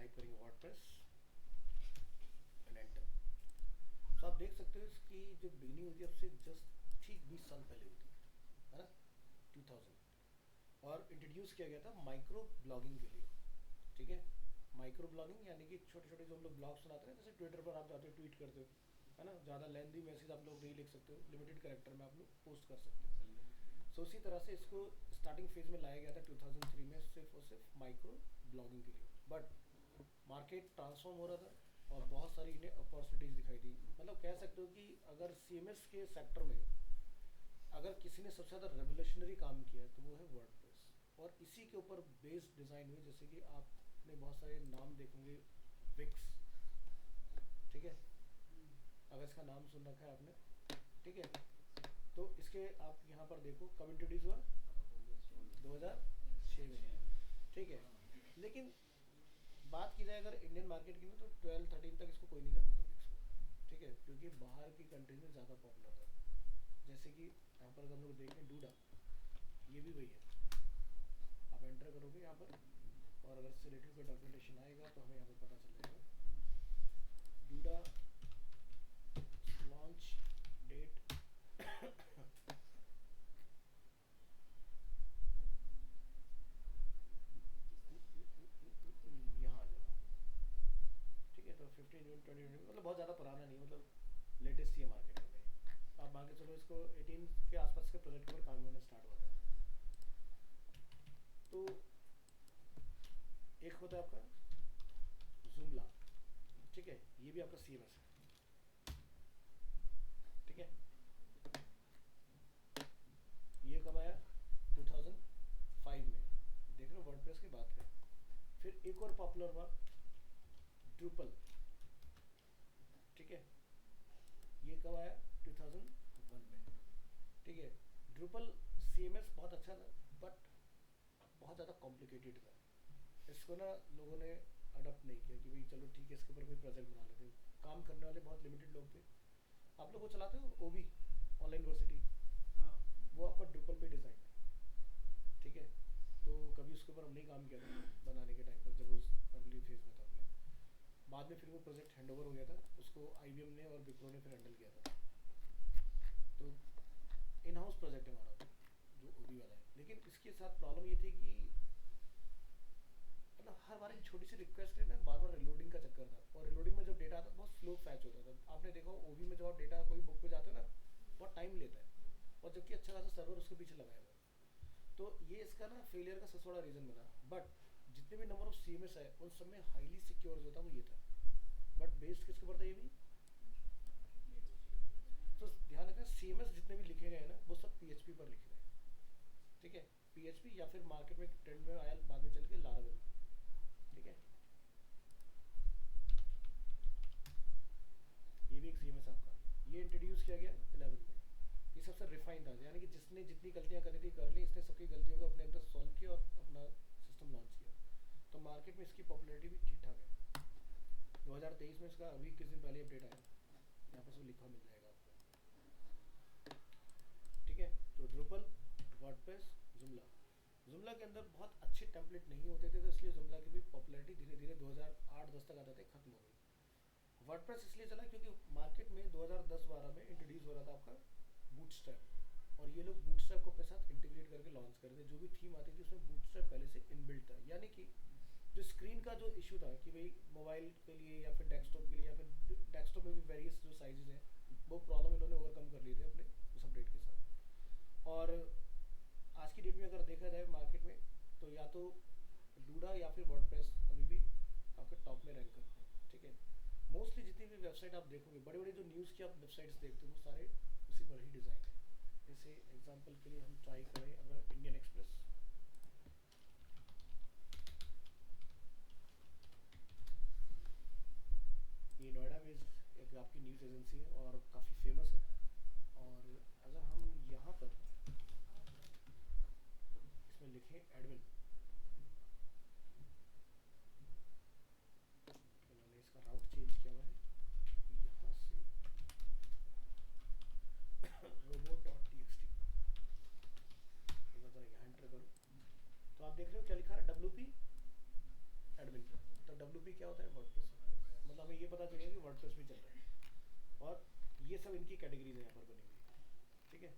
Type करेंगे WordPress and enter. तो आप देख सकते हो इसकी जो बिगनिंग होती है उससे जस्ट ठीक 20 साल पहले होती है ना, 2000। और इंट्रोड्यूस किया गया था माइक्रो ब्लॉगिंग के लिए। ठीक है, माइक्रो ब्लॉगिंग यानी कि छोटे छोटे जो हम लोग ब्लॉग्स बनाते हैं, जैसे ट्विटर पर आप जाते हो ट्वीट करते हो, है ना, ज़्यादा लेंदी मैसेज आप लोग नहीं लिख सकते हो, लिमिटेड कैरेक्टर में आप लोग पोस्ट कर सकते हो। सो उसी तरह से इसको स्टार्टिंग फेज में लाया गया था 2003 में, सिर्फ और सिर्फ माइक्रो ब्लॉगिंग के लिए। बट मार्केट ट्रांसफॉर्म हो रहा था और बहुत सारी इन्हें अपॉर्चुनिटीज़ दिखाई दी। मतलब कह सकते हो कि अगर सीएमएस के सेक्टर में अगर किसी ने सबसे ज़्यादा रेवोल्यूशनरी काम किया है तो वो है वर्डप्रेस। और इसी के ऊपर बेस्ड डिज़ाइन हुई, जैसे कि आपने बहुत सारे नाम देखेंगे, विक्स, ठीक है, अगर इसका नाम सुन रखा है आपने, ठीक है, तो इसके आप यहाँ पर देखो कब इंट्रोड्यूस हुआ, 2006 में, ठीक है। लेकिन बात की जाए अगर इंडियन मार्केट की ना, तो 12-13 तक इसको कोई नहीं जानता था विक्स को, ठीक है, क्योंकि बाहर की कंट्रीज में ज़्यादा पॉपुलर था। जैसे कि यहाँ पर अगर हम लोग देखें डूडा, ये भी वही है। आप एंटर करोगे यहाँ पर और अगर इससे रिलेटेड कोई डॉक्यूमेंटेशन आएगा तो हमें यहाँ पर पता चल जाएगा। डूडा लॉन्च डेट यहाँ आ जाओ, ठीक है। तो 15 जून 2020, मतलब बहुत ज़्यादा पुराना नहीं, मतलब लेटेस्ट ही है मार्केट में भाई। आप मान के चलो इसको 18 के आसपास के प्रोजेक्ट के ऊपर काम होना स्टार्ट हुआ था। तो एक होता है आपका जुमला, ठीक है, ये भी आपका सीएमएस है, ठीक है। ये कब आया, 2005 में, देख रहे हो वर्डप्रेस की बात करें। फिर एक और पॉपुलर हुआ ड्रूपल, ठीक है, ये कब आया, 2001 में, ठीक है। ड्रूपल सीएमएस बहुत अच्छा था बट बहुत ज़्यादा कॉम्प्लिकेटेड था। इसको ना लोगों ने अडॉप्ट नहीं किया कि भाई चलो ठीक है इसके ऊपर कोई प्रोजेक्ट बना लेते हैं। काम करने वाले बहुत लिमिटेड लोग थे। आप लोग वो चलाते हो ओबी ऑनलाइन यूनिवर्सिटी, हाँ। वो आपका ड्रूपल पे डिज़ाइन है, ठीक है। तो कभी उसके ऊपर हमने काम किया था बनाने के टाइम पर, जब उस अर्ली फेज में था अपने। बाद में फिर वो प्रोजेक्ट हैंड ओवर हो गया था, उसको आईबीएम ने और विप्रो ने फिर हैंडल किया था। तो इन हाउस प्रोजेक्ट है हमारा जो ओबी वाला है। लेकिन इसके साथ प्रॉब्लम ये थी कि मतलब हर बार एक छोटी सी रिक्वेस्ट है ना, बार बार रिलोडिंग का चक्कर था, और रिलोडिंग में जब डेटा आता था बहुत स्लो फैच होता था। आपने देखा ओबी में जब आप डेटा कोई बुक पे जाते हो ना, बहुत टाइम लेता है, और जबकि अच्छा खासा सर्वर उसके पीछे लगाया हुआ है। तो ये इसका ना फेलियर का सबसे बड़ा रीज़न बना। बट जितने भी नंबर ऑफ सीएमएस है उन सब में हाईली सिक्योर जो था वो ये था। बट बेस्ड किसके ऊपर था ये भी, तो ध्यान रखना सीएमएस जितने भी लिखे गए हैं ना वो सब पीएचपी पर लिखे गए, ठीक है। पीएचपी या फिर मार्केट में ट्रेंड में आया बाद में चल के लारावेल, ठीक है। ये भी एक सीएमएस आपका, ये इंट्रोड्यूस किया गया 11 में। ये सबसे रिफाइंड था, यानी कि जिसने जितनी गलतियां करी थी कर ली, इसने सबकी गलतियों को अपने अंदर सॉल्व किया और अपना सिस्टम लॉन्च किया। तो मार्केट में इसकी पॉपुलैरिटी भी ठीक ठाक है। 2023 में इसका अभी किस दिन पहले अपडेट आया, यहाँ पर सब लिखा मिल जाएगा आपको, ठीक है। तो ड्रूपल, वर्डप्रेस, जुमला। जुमला के अंदर बहुत अच्छे टेम्पलेट नहीं होते थे, तो इसलिए जुमला की भी पॉपुलैरिटी धीरे धीरे 2008-10 तक आते थे खत्म हो गई। वर्डप्रेस इसलिए चला क्योंकि मार्केट में 2010-12 में इंट्रोड्यूस हो रहा था आपका बूटस्ट्रैप, और ये लोग बूटस्ट्रैप को अपने साथ इंटीग्रेट करके लॉन्च कर रहे थे। जो भी थीम आती थी उसमें बूटस्ट्रैप पहले से इनबिल्ट था, यानी कि जो स्क्रीन का जो इशू था कि भाई मोबाइल के लिए या फिर डेस्कटॉप के लिए, या फिर डेस्कटॉप में भी वेरियस जो साइजेस हैं, वो प्रॉब्लम इन्होंने ओवरकम कर लिए थे अपने उस अपडेट के साथ। और आज की डेट में अगर देखा जाए मार्केट में, तो या तो डूडा या फिर वर्डप्रेस अभी भी आपके टॉप में रैंक करते हैं, ठीक है। मोस्टली जितनी भी वेबसाइट आप देखोगे, बड़े बड़े जो न्यूज़ की आप वेबसाइट्स देखते हो, वो सारे उसी पर ही डिज़ाइन है। जैसे एग्जांपल के लिए हम ट्राई करें अगर इंडियन एक्सप्रेस, ये नोएडा बेस्ड एक आपकी न्यूज़ एजेंसी है और काफ़ी फेमस है। और अगर हम यहाँ पर इसमें लिखें एडमिन, इन्होंने इसका राउट चेंज किया हुआ है यहाँ से robot.txt, एक बार यहाँ एंटर करो तो आप देख रहे हो क्या लिखा है, डब्ल्यू पी एडमिन। तो डब्ल्यू पी क्या होता है वर्डप्रेस, मतलब हमें ये पता चलेगा कि वर्डप्रेस भी चल रहा है। और ये सब इनकी कैटेगरीज है यहाँ पर बनी हुई, ठीक है,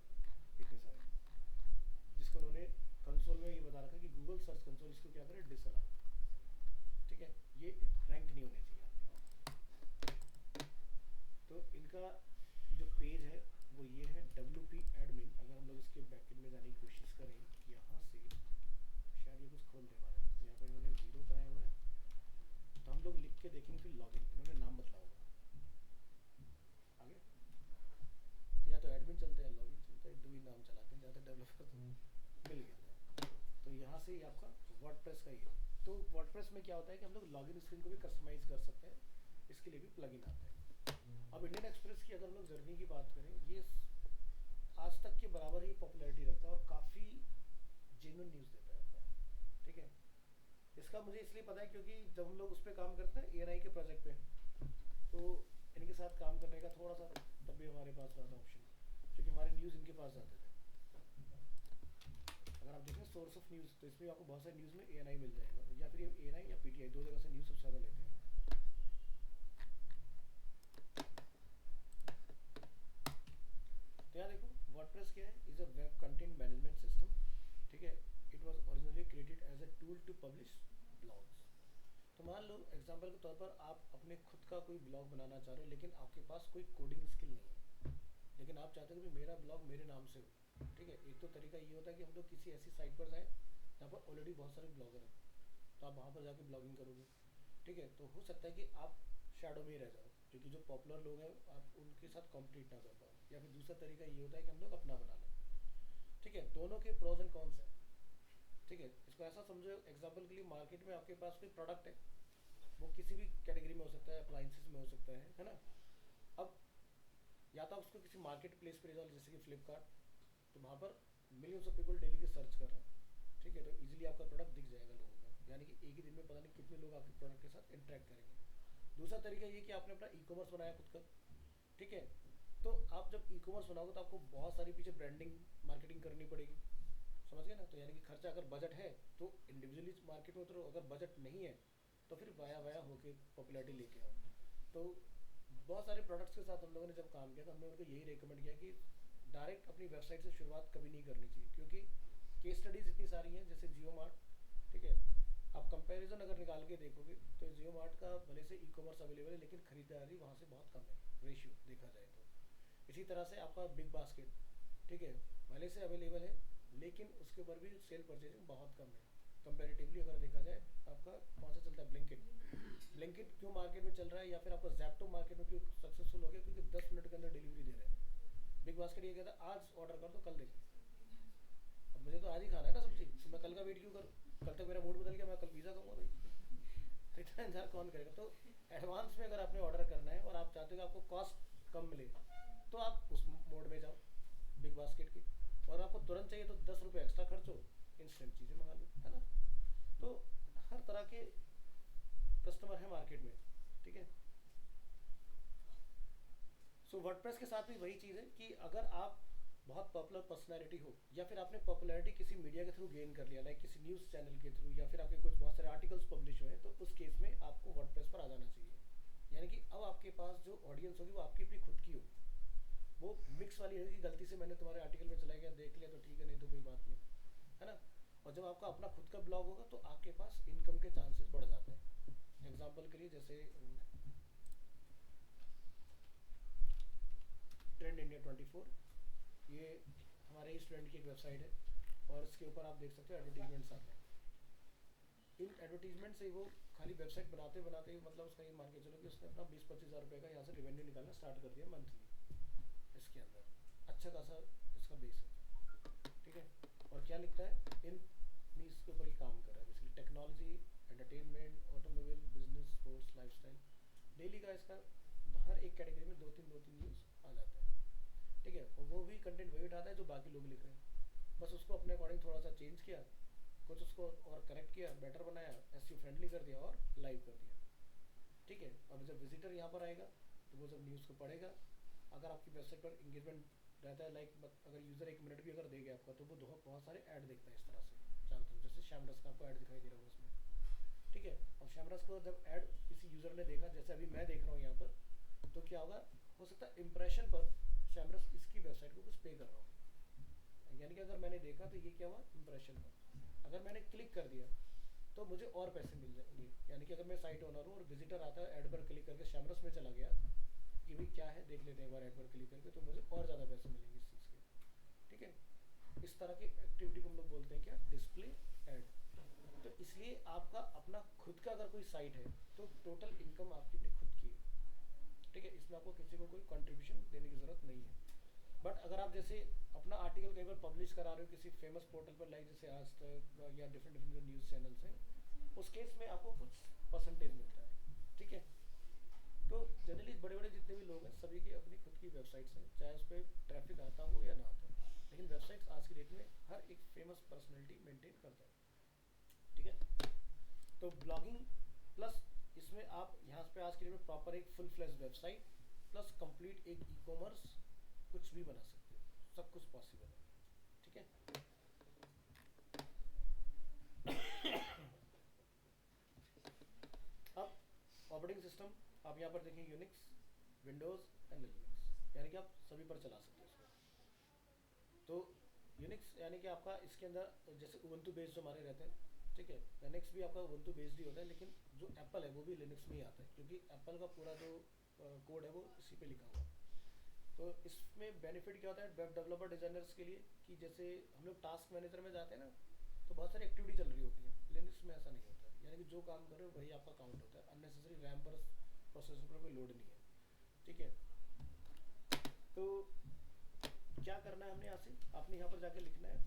इतने सारे, जिसको उन्होंने कंसोल में ये बता रखा कि गूगल सर्च कंसोल इसको क्या करे, डिसअलाउ, ठीक है, ये रैंक नहीं होने चाहिए यहाँ पे। तो इनका जो पेज है वो ये है WP एडमिन। अगर हम लोग इसके बैकएंड में जाने की कोशिश करें यहाँ से, तो शायद ये कुछ खोल दे हमारे लिए। तो यहाँ पर इन्होंने जीरो कराया हुआ है, तो हम लोग लिख के देखेंगे फिर लॉगिन, इन्होंने नाम बदला होगा आगे। तो या तो एडमिन चलता है, लॉगिन चलता है, दो ही नाम चलाते हैं ज़्यादा डेवलपर, तो मिल गया। तो यहाँ से ये आपका वर्डप्रेस का ही है। तो वर्डप्रेस में क्या होता है कि हम लोग लॉगिन स्क्रीन को भी कस्टमाइज़ कर सकते हैं, इसके लिए भी प्लगइन आता है। अब इंडियन एक्सप्रेस की अगर हम लोग जर्नी की बात करें, ये आज तक के बराबर ही पॉपुलैरिटी रखता है और काफ़ी जेन्युइन न्यूज़ देता है अपना, ठीक है। इसका मुझे इसलिए पता है क्योंकि जब हम लोग उस पर काम करते हैं ANI के प्रोजेक्ट पे, तो इनके साथ काम करने का थोड़ा सा तब भी हमारे पास रहा था ऑप्शन, क्योंकि हमारे न्यूज़ इनके पास जाते थे। अगर आप देखें सोर्स ऑफ न्यूज़, तो इसमें आपको बहुत सारे न्यूज़ में ANI मिल जाएगा, या फिर ANI या PTI, दो जगह से न्यूज़ सबसे ज़्यादा लेते हैं। तो यहाँ देखो वर्डप्रेस क्या है, is a web content management system, ठीक है। It was originally created as a tool to publish blogs. तो मान लो एग्जांपल के तौर पर आप अपने खुद का कोई ब्लॉग बनाना चाह रहे हो, लेकिन आपके पास कोई कोडिंग स्किल नहीं है, लेकिन आप चाहते हो कि मेरा ब्लॉग मेरे नाम से हो, ठीक है। एक तो तरीका ये होता है कि हम लोग किसी ऐसी साइट पर जाएं जहाँ पर ऑलरेडी बहुत सारे ब्लॉगर हैं, तो आप वहाँ पर जाके ब्लॉगिंग करोगे, ठीक है। तो हो सकता है कि आप शैडो में ही रह जाओ, क्योंकि जो पॉपुलर लोग हैं आप उनके साथ कॉम्पिटिट ना कर पाओ। या फिर दूसरा तरीका ये होता है कि हम लोग अपना बना लें, ठीक है। दोनों के प्रोज एंड कॉन्स हैं, ठीक है। इसको ऐसा समझो, एग्जाम्पल के लिए मार्केट में आपके पास कोई प्रोडक्ट है, वो किसी भी कैटेगरी में हो सकता है, अप्लाइंसेस में हो सकता है ना। अब या तो आप उसको किसी मार्केट प्लेस पर ले जाओ जैसे कि फ्लिपकार्ट, तो वहाँ पर मिलियंस ऑफ पीपल डेली के सर्च कर रहे हैं, ठीक है। तो इजीली आपका प्रोडक्ट दिख जाएगा लोगों को, यानी कि एक ही दिन में पता नहीं कितने लोग आपके प्रोडक्ट के साथ इंटरेक्ट करेंगे। दूसरा तरीका ये कि आपने अपना ई-कॉमर्स बनाया खुद का, ठीक है। तो आप जब ई-कॉमर्स बनाओगे तो आपको बहुत सारी पीछे ब्रांडिंग मार्केटिंग करनी पड़ेगी, समझ गए ना। तो यानी कि खर्चा, अगर बजट है तो इंडिविजुअली मार्केट में उतरो, अगर बजट नहीं है तो फिर वाया वाया होके पॉपुलैरिटी लेके आओ। तो बहुत सारे प्रोडक्ट्स के साथ हम लोगों ने जब काम किया तो हमने उनको यही रिकमेंड किया कि डायरेक्ट अपनी वेबसाइट से शुरुआत कभी नहीं करनी चाहिए, क्योंकि केस स्टडीज़ इतनी सारी हैं, जैसे जियो मार्ट, ठीक है। आप कंपैरिजन अगर निकाल के देखोगे तो जियो मार्ट का भले से ई-कॉमर्स अवेलेबल है, लेकिन खरीदारी वहाँ से बहुत कम है, रेशियो देखा जाए तो। इसी तरह से आपका बिग बास्केट, ठीक है, भले से अवेलेबल है, लेकिन उसके ऊपर भी सेल परचेजिंग बहुत कम है कंपेरेटिवली अगर देखा जाए। आपका कौन सा चलता है, ब्लिंकिट। ब्लिंकिट क्यों मार्केट में चल रहा है, या फिर आपका जैप्टो मार्केट में क्यों सक्सेसफुल हो गया, क्योंकि 10 मिनट के अंदर डिलीवरी दे रहे हैं। बिग बास्केट ये कहता है आज ऑर्डर कर दो कल दे, अब मुझे तो आज ही खाना है ना सब्जी, तो मैं कल का वेट क्यों करूँ, कल तक मेरा मूड बदल गया, मैं कल पिज़्ज़ा खाऊंगा भाई, तो इतना इंतजार कौन करेगा। तो एडवांस में अगर आपने ऑर्डर करना है और आप चाहते हो कि आपको कॉस्ट कम मिले, तो आप उस मोड में जाओ बिग बास्केट की। और आपको तुरंत चाहिए तो 10 रुपये एक्स्ट्रा खर्च हो, इंस्टेंट चीज़ें मंगा लो, है ना। तो हर तरह के कस्टमर है मार्केट में, ठीक है। सो वर्डप्रेस के साथ भी वही चीज़ है कि अगर आप बहुत पॉपुलर पर्सनैलिटी हो, या फिर आपने पॉपुलैरिटी किसी मीडिया के थ्रू गेन कर लिया, लाइक किसी न्यूज़ चैनल के थ्रू, या फिर आपके कुछ बहुत सारे आर्टिकल्स पब्लिश हुए हैं, तो उस केस में आपको वर्डप्रेस पर आ जाना चाहिए। यानी कि अब आपके पास जो ऑडियंस होगी वो आपकी अपनी खुद की हो, वो मिक्स वाली होगी, गलती से मैंने तुम्हारे आर्टिकल में चला गया देख लिया तो ठीक है, नहीं तो कोई बात नहीं, है ना। और जब आपका अपना खुद का ब्लॉग होगा तो आपके पास इनकम के चांसेस बढ़ जाते हैं। एग्जाम्पल के लिए जैसे ट्रेंड इंडिया 24, ये हमारे ही स्टूडेंट की एक वेबसाइट है, और इसके ऊपर आप देख सकते हो एडवर्टीजमेंट्स आते हैं। इन एडवर्टीजमेंट से वो खाली वेबसाइट बनाते बनाते ही, मतलब उसका ये मान के चलो कि उसने अपना 20-25 हज़ार रुपये का यहाँ से रेवेन्यू निकालना स्टार्ट कर दिया मंथली इसके अंदर। अच्छा खासा इसका बेस है, ठीक है। और क्या लिखता है, इन न्यूज़ के ऊपर ही काम कर रहा है, basically technology, entertainment, automobile, business, sports, lifestyle. Daily का इसका हर एक कैटेगरी में दो तीन न्यूज़ आ जाते हैं, ठीक है। और वो भी कंटेंट वही उठाता है जो बाकी लोग लिख रहे हैं, बस उसको अपने अकॉर्डिंग थोड़ा सा चेंज किया, कुछ उसको और करेक्ट किया, बेटर बनाया, एसईओ फ्रेंडली कर दिया और लाइव कर दिया, ठीक है। अब जब विजिटर यहाँ पर आएगा तो वो जब न्यूज़ को पढ़ेगा, अगर आपकी वेबसाइट पर इंगेजमेंट रहता है, लाइक अगर यूज़र 1 मिनट भी अगर देगा आपका, तो वो बहुत सारे ऐड देखता है इस तरह से चारों तरफ, जैसे शैमरस का आपको ऐड दिखाई दे रहा होगा उसमें, ठीक है। और शैमरस को जब ऐड किसी किसी यूज़र ने देखा, जैसे अभी मैं देख रहा हूँ यहाँ पर, तो क्या होगा, हो सकता है इम्प्रेशन पर शैमरस इसकी वेबसाइट को कुछ पे कर रहा हूँ, यानी कि अगर मैंने देखा तो ये क्या हुआ इम्प्रेशन पर, अगर मैंने क्लिक कर दिया तो मुझे और पैसे मिल जाएंगे। यानी कि अगर मैं साइट ओनर हूँ और विजिटर आता है ऐड पर क्लिक करके शैमरस में चला गया कि भाई क्या है देख लेते हैं एक बार ऐड पर क्लिक करके, तो मुझे और ज़्यादा पैसे मिलेंगे इस चीज़ के। ठीक है, इस तरह की एक्टिविटी को हम लोग बोलते हैं क्या, डिस्प्ले ऐड। तो इसलिए आपका अपना खुद का अगर कोई साइट है तो टोटल इनकम आपकी अपनी खुद की है। ठीक है, इसमें आपको किसी को कोई कंट्रीब्यूशन देने की ज़रूरत नहीं है। बट अगर आप जैसे अपना आर्टिकल कहीं पर पब्लिश करा रहे हो किसी फेमस पोर्टल पर, लाइक जैसे आज तक या डिफरेंट डिफरेंट जो न्यूज़ चैनल्स हैं, उस केस में आपको कुछ परसेंटेज मिलता है। ठीक है, तो जनरली बड़े बड़े जितने भी लोग हैं सभी की अपनी खुद की वेबसाइट्स हैं, चाहे उस पर ट्रैफिक आता हो या ना आता हो, लेकिन वेबसाइट्स आज की डेट में हर एक फेमस पर्सनैलिटी मेंटेन करता है। ठीक है, तो ब्लॉगिंग प्लस इसमें आप यहाँ पे आज के डेट में प्रॉपर एक full flash website plus complete एक ई कॉमर्स कुछ भी बना सकते हो, सब कुछ पॉसिबल है। ठीक है, अब ऑपरेटिंग सिस्टम आप यहाँ पर देखें यूनिक्स, विंडोज़ एंड लिनक्स, यानी कि आप सभी पर चला सकते हो इसको। तो यूनिक्स यानी कि आपका इसके अंदर जैसे उबंटू बेस्ड जो हमारे रहते हैं, ठीक है, लिनक्स भी आपका उबंटू बेस्ड ही होता है, लेकिन जो एप्पल है वो भी लिनक्स में ही आता है, क्योंकि एप्पल का पूरा जो कोड है वो इसी पे लिखा हुआ है। तो इसमें बेनिफिट क्या होता है वेब डेवलपर डिजाइनर्स के लिए, कि जैसे हम लोग टास्क मैनेजर में जाते हैं ना, तो बहुत सारी एक्टिविटी चल रही होती है, लिनक्स में ऐसा नहीं होता है, यानी कि जो काम कर रहे हो वही आपका काउंट होता है, अननेसेसरी रैम पर प्रोसेसर पर कोई लोड नहीं है। ठीक है, तो क्या करना है हमने यहाँ से, आपने यहाँ पर जाके लिखना है,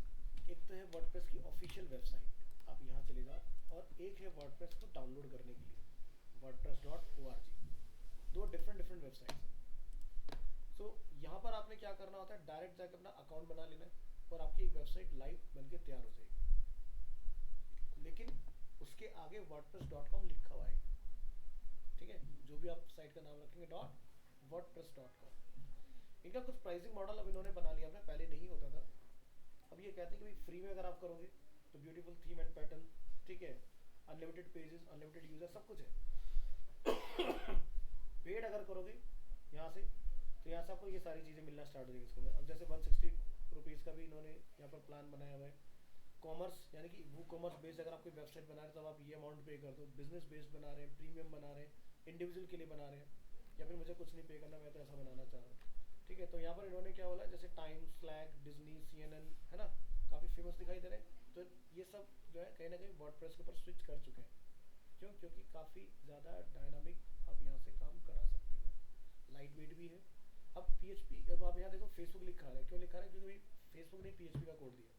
एक तो है वर्डप्रेस की ऑफिशियल वेबसाइट, आप यहाँ चले जाओ, और एक है वर्डप्रेस को डाउनलोड करने के लिए wordpress.org, दो डिफरेंट डिफरेंट वेबसाइट्स हैं। सो यहाँ पर आपने क्या करना होता है, डायरेक्ट जाकर अपना अकाउंट बना लेना है और आपकी एक वेबसाइट लाइव बन के तैयार हो जाएगी, लेकिन उसके आगे wordpress.com लिखा हुआ है। ठीक है, जो भी आप साइट का नाम रखेंगे .wordpress.com। इनका कुछ प्राइसिंग मॉडल अब इन्होंने बना लिया, पहले नहीं होता था। अब ये कहते हैं कि भाई फ्री में अगर आप करोगे तो ब्यूटीफुल थीम एंड पैटर्न, ठीक है, अनलिमिटेड पेजेस, अनलिमिटेड यूजर, सब कुछ है। पेड अगर करोगे यहाँ से, तो यहाँ से आपको ये सारी चीज़ें मिलना स्टार्ट हो जाएगी इसके अंदर। अब जैसे 160 रुपीज़ का भी इन्होंने यहाँ पर प्लान बनाया हुआ है। कॉमर्स यानी कि वो कॉमर्स बेस्ड अगर आप कोई वेबसाइट बना रहे हैं तो आप ये अमाउंट पे कर दो, बिजनेस बेस्ड बना रहे हैं, प्रीमियम बना रहे हैं, इंडिविजुअल के लिए बना रहे हैं, या फिर मुझे कुछ नहीं पे करना, मैं तो ऐसा बनाना चाह रहा हूँ। ठीक है, तो यहाँ पर इन्होंने क्या बोला, जैसे टाइम, स्लैक, डिज्नी, CNN, है ना, काफ़ी फेमस दिखाई दे रहे हैं, तो ये सब जो है कहीं ना कहीं वर्डप्रेस के ऊपर स्विच कर चुके हैं। क्यों, क्योंकि काफ़ी ज़्यादा डायनामिक आप यहाँ से काम करा सकते हो, लाइट वेट भी है। अब PHP, अब आप यहाँ देखो फेसबुक लिखा रहा है, क्यों लिखा रहा है, क्योंकि फेसबुक ने PHP का कोड दिया।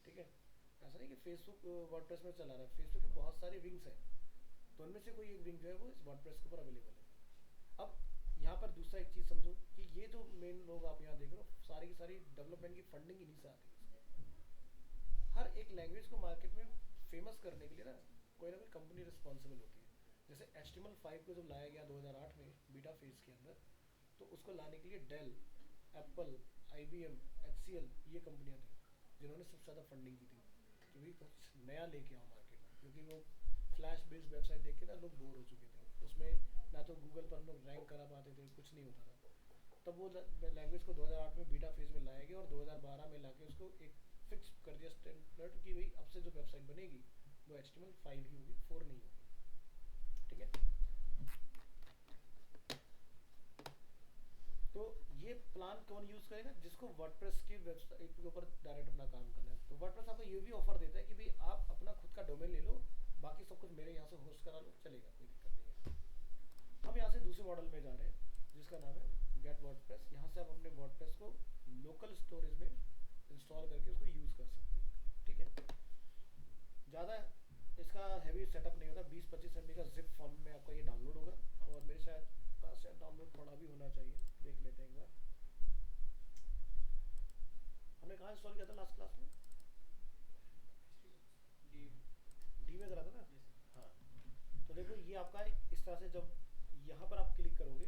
ठीक है, ऐसा नहीं कि फेसबुक वर्डप्रेस में चला रहा है, फेसबुक के बहुत सारे विंग्स हैं, तो उनमें से कोई एक विंग जो है वो इस वर्डप्रेस के ऊपर अवेलेबल है। अब यहाँ पर दूसरा एक चीज़ समझो कि ये जो मेन लोग आप यहाँ देख रहे हो, सारी की सारी डेवलपमेंट की फंडिंग इन्हीं से आती है। हर एक लैंग्वेज को मार्केट में फेमस करने के लिए ना कोई कंपनी रिस्पॉन्सिबल होती है। जैसे HTML5 को जब लाया गया 2008 में बीटा फेज के अंदर, तो उसको लाने के लिए डेल, एप्पल, IBM, HCL, ये कंपनियाँ थी जिन्होंने सबसे ज़्यादा फंडिंग की थी कि भाई कुछ नया लेके आओ मार्केट में, क्योंकि वो फ्लैश बेस्ड वेबसाइट देख के ना लोग बोर हो चुके थे उसमें, ना तो गूगल पर हम लोग रैंक करा पाते थे, कुछ नहीं होता था। तब वो लैंग्वेज को 2008 में बीटा फेज में लाया गया और 2012 में लाके उसको एक फिक्स कर दिया स्टैंडर्ड कि भाई अब से जो वेबसाइट बनेगी वो HTML5 ही होगी, 4 नहीं होगी। ठीक है, तो ये प्लान कौन यूज करेगा, जिसको वर्डप्रेस की वेबसाइट के ऊपर डायरेक्ट अपना काम करना है। तो वर्डप्रेस आपको ये भी ऑफर देता है कि भाई आप अपना खुद का डोमेन ले लो, बाकी सब कुछ मेरे यहाँ से होस्ट करा लो, चलेगा, कोई दिक्कत नहीं है। हम यहाँ से दूसरे मॉडल में जा रहे हैं जिसका नाम है गेट वर्डप्रेस। यहाँ से आप अपने वर्डप्रेस को लोकल स्टोरेज में इंस्टॉल करके उसको यूज़ कर सकते हो। ठीक है, ज़्यादा इसका हैवी सेटअप नहीं होता, 20-25 MB का जिप फॉर्म में आपका ये डाउनलोड होगा, और मेरे शायद डाउनलोड पड़ा भी होना चाहिए, देख लेते हैं एक बार। हमने कहाँ इंस्टॉल किया था लास्ट क्लास में, डी में करा था ना। हाँ, तो देखो ये आपका इस तरह से जब यहाँ पर आप क्लिक करोगे,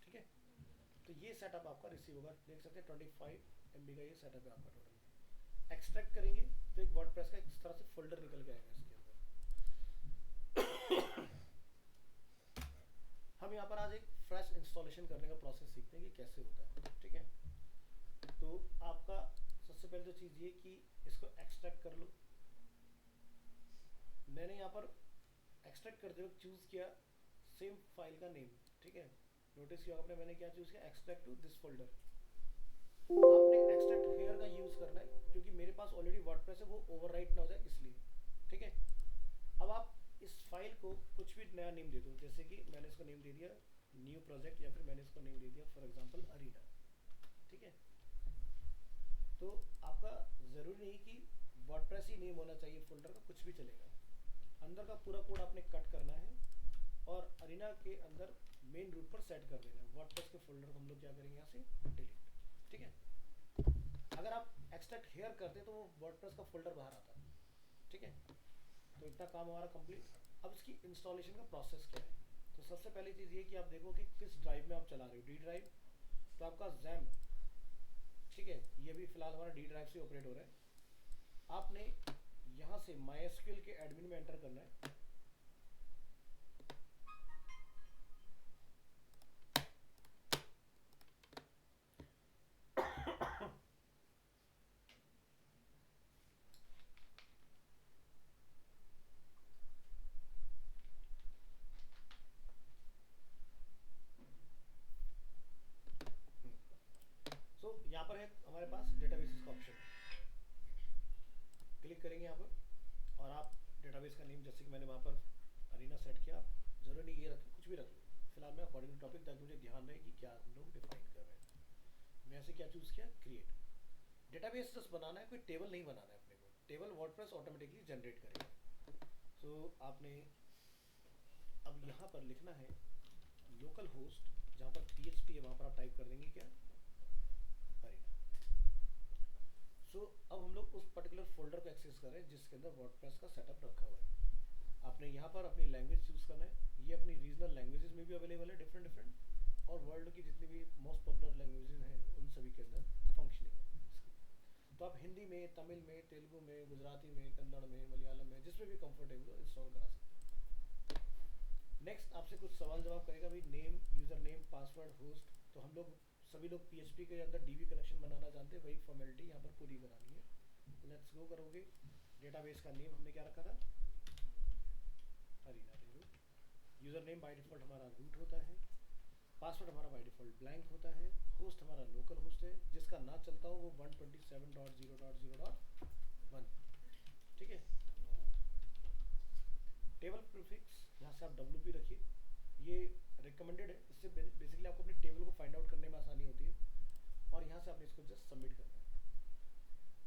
ठीक है, तो ये सेटअप आपका रिसीव होगा, देख सकते हैं 25 MB का ये सेटअप है आपका टोटल। एक्सट्रैक्ट करेंगे तो एक वर्डप्रेस का इस तरह से फोल्डर निकल के आएगा इसके अंदर। यहाँ पर आज एक फ्रेश इंस्टॉलेशन करने का प्रोसेस सीखते हैं कि कैसे होता है, ठीक है। तो आपका सबसे पहले तो चीज़ ये कि इसको एक्सट्रैक्ट कर लो। मैंने यहाँ पर एक्सट्रैक्ट करते वक्त चूज़ किया सेम फाइल का नेम, ठीक है। नोटिस किया आपने मैंने क्या चूज़ किया, एक्सट्रैक्ट टू दिस फोल्डर। आपने एक्सट्रैक्ट हेयर का यूज़ करना है क्योंकि मेरे पास ऑलरेडी वर्डप्रेस है, वो ओवरराइट ना हो जाए इसलिए, ठीक है। अब आप इस फाइल को कुछ भी नया नेम दे दो, जैसे कि मैंने इसको नेम दे दिया न्यू प्रोजेक्ट, या फिर मैंने इसको नेम दे दिया फॉर एग्जांपल अरीना, ठीक है। तो आपका ज़रूरी नहीं कि वर्डप्रेस ही नेम होना चाहिए फोल्डर का, कुछ भी चलेगा। अंदर का पूरा कोड आपने कट करना है और अरीना के अंदर मेन रूट पर सेट कर देना है। वर्डप्रेस के फोल्डर को हम लोग क्या करेंगे यहाँ से डिलीट, ठीक है। अगर आप एक्सट्रैक्ट हेयर करते तो वो वर्डप्रेस का फोल्डर बाहर आता, ठीक है। तो इतना काम हमारा कंप्लीट। अब इसकी इंस्टॉलेशन का प्रोसेस क्या है, तो सबसे पहली चीज़ ये कि आप देखो कि किस ड्राइव में आप चला रहे हो। डी ड्राइव, तो आपका जैम, ठीक है, ये भी फिलहाल हमारा डी ड्राइव से ऑपरेट हो रहा है। आपने यहाँ से MySQL के एडमिन में एंटर करना है। सो यहाँ पर है हमारे पास डेटाबेसेस का ऑप्शन, क्लिक करेंगे यहाँ पर और आप डेटाबेस का नेम, जैसे कि मैंने वहाँ पर अरीना सेट किया, जरूरी नहीं ये रखें, कुछ भी रख लो फिलहाल मैं अकॉर्डिंग टू टॉपिक, ताकि मुझे ध्यान रहे कि क्या हम लोग डिफाइन कर रहे हैं। मैं ऐसे क्या चूज़ किया, क्रिएट डेटाबेस जस्ट बनाना है, कोई टेबल नहीं बनाना है अपने को। टेबल वर्डप्रेस ऑटोमेटिकली जनरेट करेगा। सो आपने अब यहाँ पर लिखना है लोकल होस्ट, जहाँ पर PHP है वहाँ पर आप टाइप कर देंगे क्या, अरीना। सो अब हम लोग उस पर्टिकुलर फोल्डर को एक्सेस कर रहे हैं जिसके अंदर वर्डप्रेस का सेटअप रखा हुआ है। आपने यहाँ पर अपनी लैंग्वेज चूज़ करना है, ये अपनी रीजनल लैंग्वेजेस में भी अवेलेबल है, डिफरेंट डिफरेंट, और वर्ल्ड की जितनी भी मोस्ट पॉपुलर लैंग्वेजेस हैं उन सभी के अंदर फंक्शनिंग है इसकी। तो आप हिंदी में, तमिल में, तेलुगु में, गुजराती में, कन्नड़ में, मलयालम में, जिसमें भी कंफर्टेबल हो इंस्टॉल करा सकते हैं। नेक्स्ट आपसे कुछ सवाल जवाब करेगा भाई, name, user name, password, host. तो हम लोग सभी लोग PHP के अंदर DB कनेक्शन बनाना जानते हैं, वही फॉर्मेलिटी यहाँ पर पूरी करानी है। लेट्स गो करोगे। डेटाबेस का नेम हमने क्या रखा था, अरीना दे root. User name by default हमारा रूट होता है, पासवर्ड हमारा बाय डिफ़ॉल्ट ब्लैंक होता है, होस्ट हमारा लोकल होस्ट है, जिसका ना चलता हो वो 127.0.0.1, ठीक है। टेबल प्रीफिक्स यहाँ से आप WP रखिए, ये रिकमेंडेड है, इससे बेसिकली आपको अपनी टेबल को फाइंड आउट करने में आसानी होती है। और यहाँ से आपने इसको जस्ट सबमिट करना है।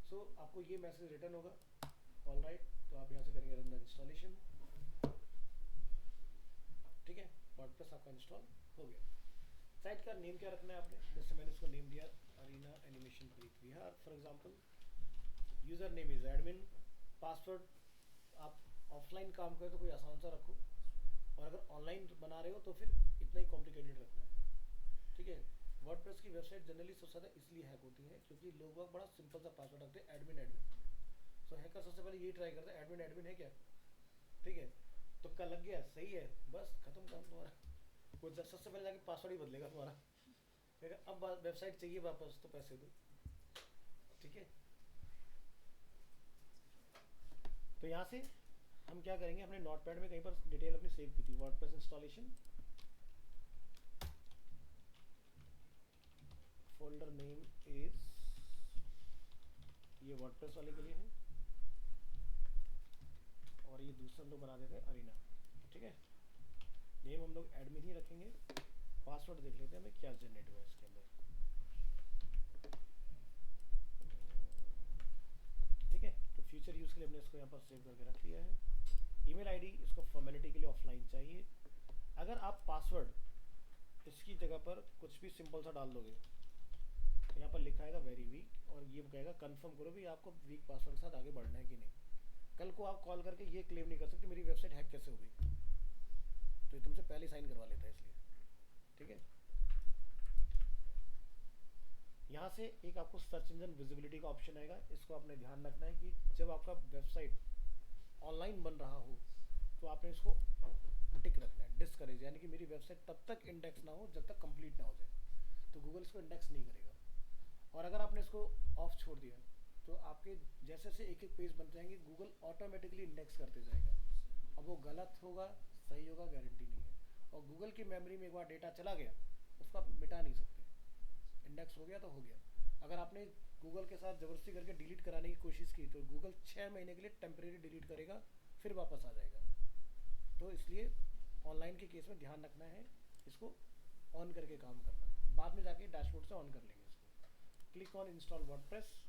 सो आपको ये मैसेज रिटर्न होगा, ऑल राइट। तो आप यहाँ से करेंगे रन द इंस्टॉलेशन, ठीक है। वर्डप्रेस आपका इंस्टॉल हो गया। साइट का नेम क्या रखना है आपने, जैसे मैंने इसको नेम दिया Arena animation Preet Vihar for example. User name is admin. Password आप ऑफलाइन काम करें तो कोई आसान सा रखो, और अगर ऑनलाइन बना रहे हो तो फिर इतना ही कॉम्प्लिकेटेड रखना है, ठीक है। वर्डप्रेस की वेबसाइट जनरली सबसे ज़्यादा इसलिए हैक होती है क्योंकि लोग बड़ा सिंपल सा पासवर्ड रखते हैं, एडमिन एडमिन। सो हैकर सबसे पहले यही ट्राई करता है, एडमिन एडमिन है क्या, ठीक है। तुक्का लग गया, सही है, बस खत्म काम तुम्हारा। वो सबसे पहले जाके पासवर्ड ही बदलेगा तुम्हारा, अब वेबसाइट चाहिए वापस तो पैसे दो, ठीक है। तो यहाँ से हम क्या करेंगे, अपने नोटपैड में कहीं पर डिटेल अपनी सेव की थी, WordPress installation, folder name is, ये वर्डप्रेस वाले के लिए है, और ये दूसरा लोग बना देते हैं अरीना, ठीक है। नेम हम लोग एडमिन ही रखेंगे। पासवर्ड देख लेते हैं हमें क्या जनरेट हुआ है इसके अंदर, ठीक है। तो फ्यूचर यूज़ के लिए हमने इसको यहाँ पर सेव करके रख लिया है। ईमेल आईडी इसको फॉर्मेलिटी के लिए ऑफलाइन चाहिए। अगर आप पासवर्ड इसकी जगह पर कुछ भी सिंपल सा डाल दोगे तो यहाँ पर लिखा आएगा वेरी वीक, और ये कहेगा कंफर्म करो भी आपको वीक पासवर्ड के साथ आगे बढ़ना है कि नहीं। कल को आप कॉल करके ये क्लेम नहीं कर सकते मेरी वेबसाइट हैक कैसे हो गई, तो ये तुमसे पहले साइन करवा लेता है इसलिए, ठीक है। यहाँ से एक आपको सर्च इंजन विजिबिलिटी का ऑप्शन आएगा, इसको आपने ध्यान रखना है कि जब आपका वेबसाइट ऑनलाइन बन रहा हो तो आपने इसको टिक रखना है, डिसकनेक्ट करेज, यानी कि मेरी वेबसाइट तब तक इंडेक्स ना हो जब तक कंप्लीट ना हो जाए, तो गूगल इसको इंडेक्स नहीं करेगा। और अगर आपने इसको ऑफ छोड़ दिया तो आपके जैसे जैसे एक एक पेज बन जाएंगे गूगल ऑटोमेटिकली इंडेक्स करते जाएगा। अब वो गलत होगा सही होगा गारंटी नहीं है, और गूगल की मेमोरी में एक बार डेटा चला गया उसको आप मिटा नहीं सकते, इंडेक्स हो गया तो हो गया। अगर आपने गूगल के साथ ज़बरदस्ती करके डिलीट कराने की कोशिश की तो गूगल 6 महीने के लिए टेम्परेरी डिलीट करेगा, फिर वापस आ जाएगा। तो इसलिए ऑनलाइन के केस में ध्यान रखना है, इसको ऑन करके काम करना, बाद में जाके डैशबोर्ड से ऑन कर लेंगे इसको। Click on install WordPress.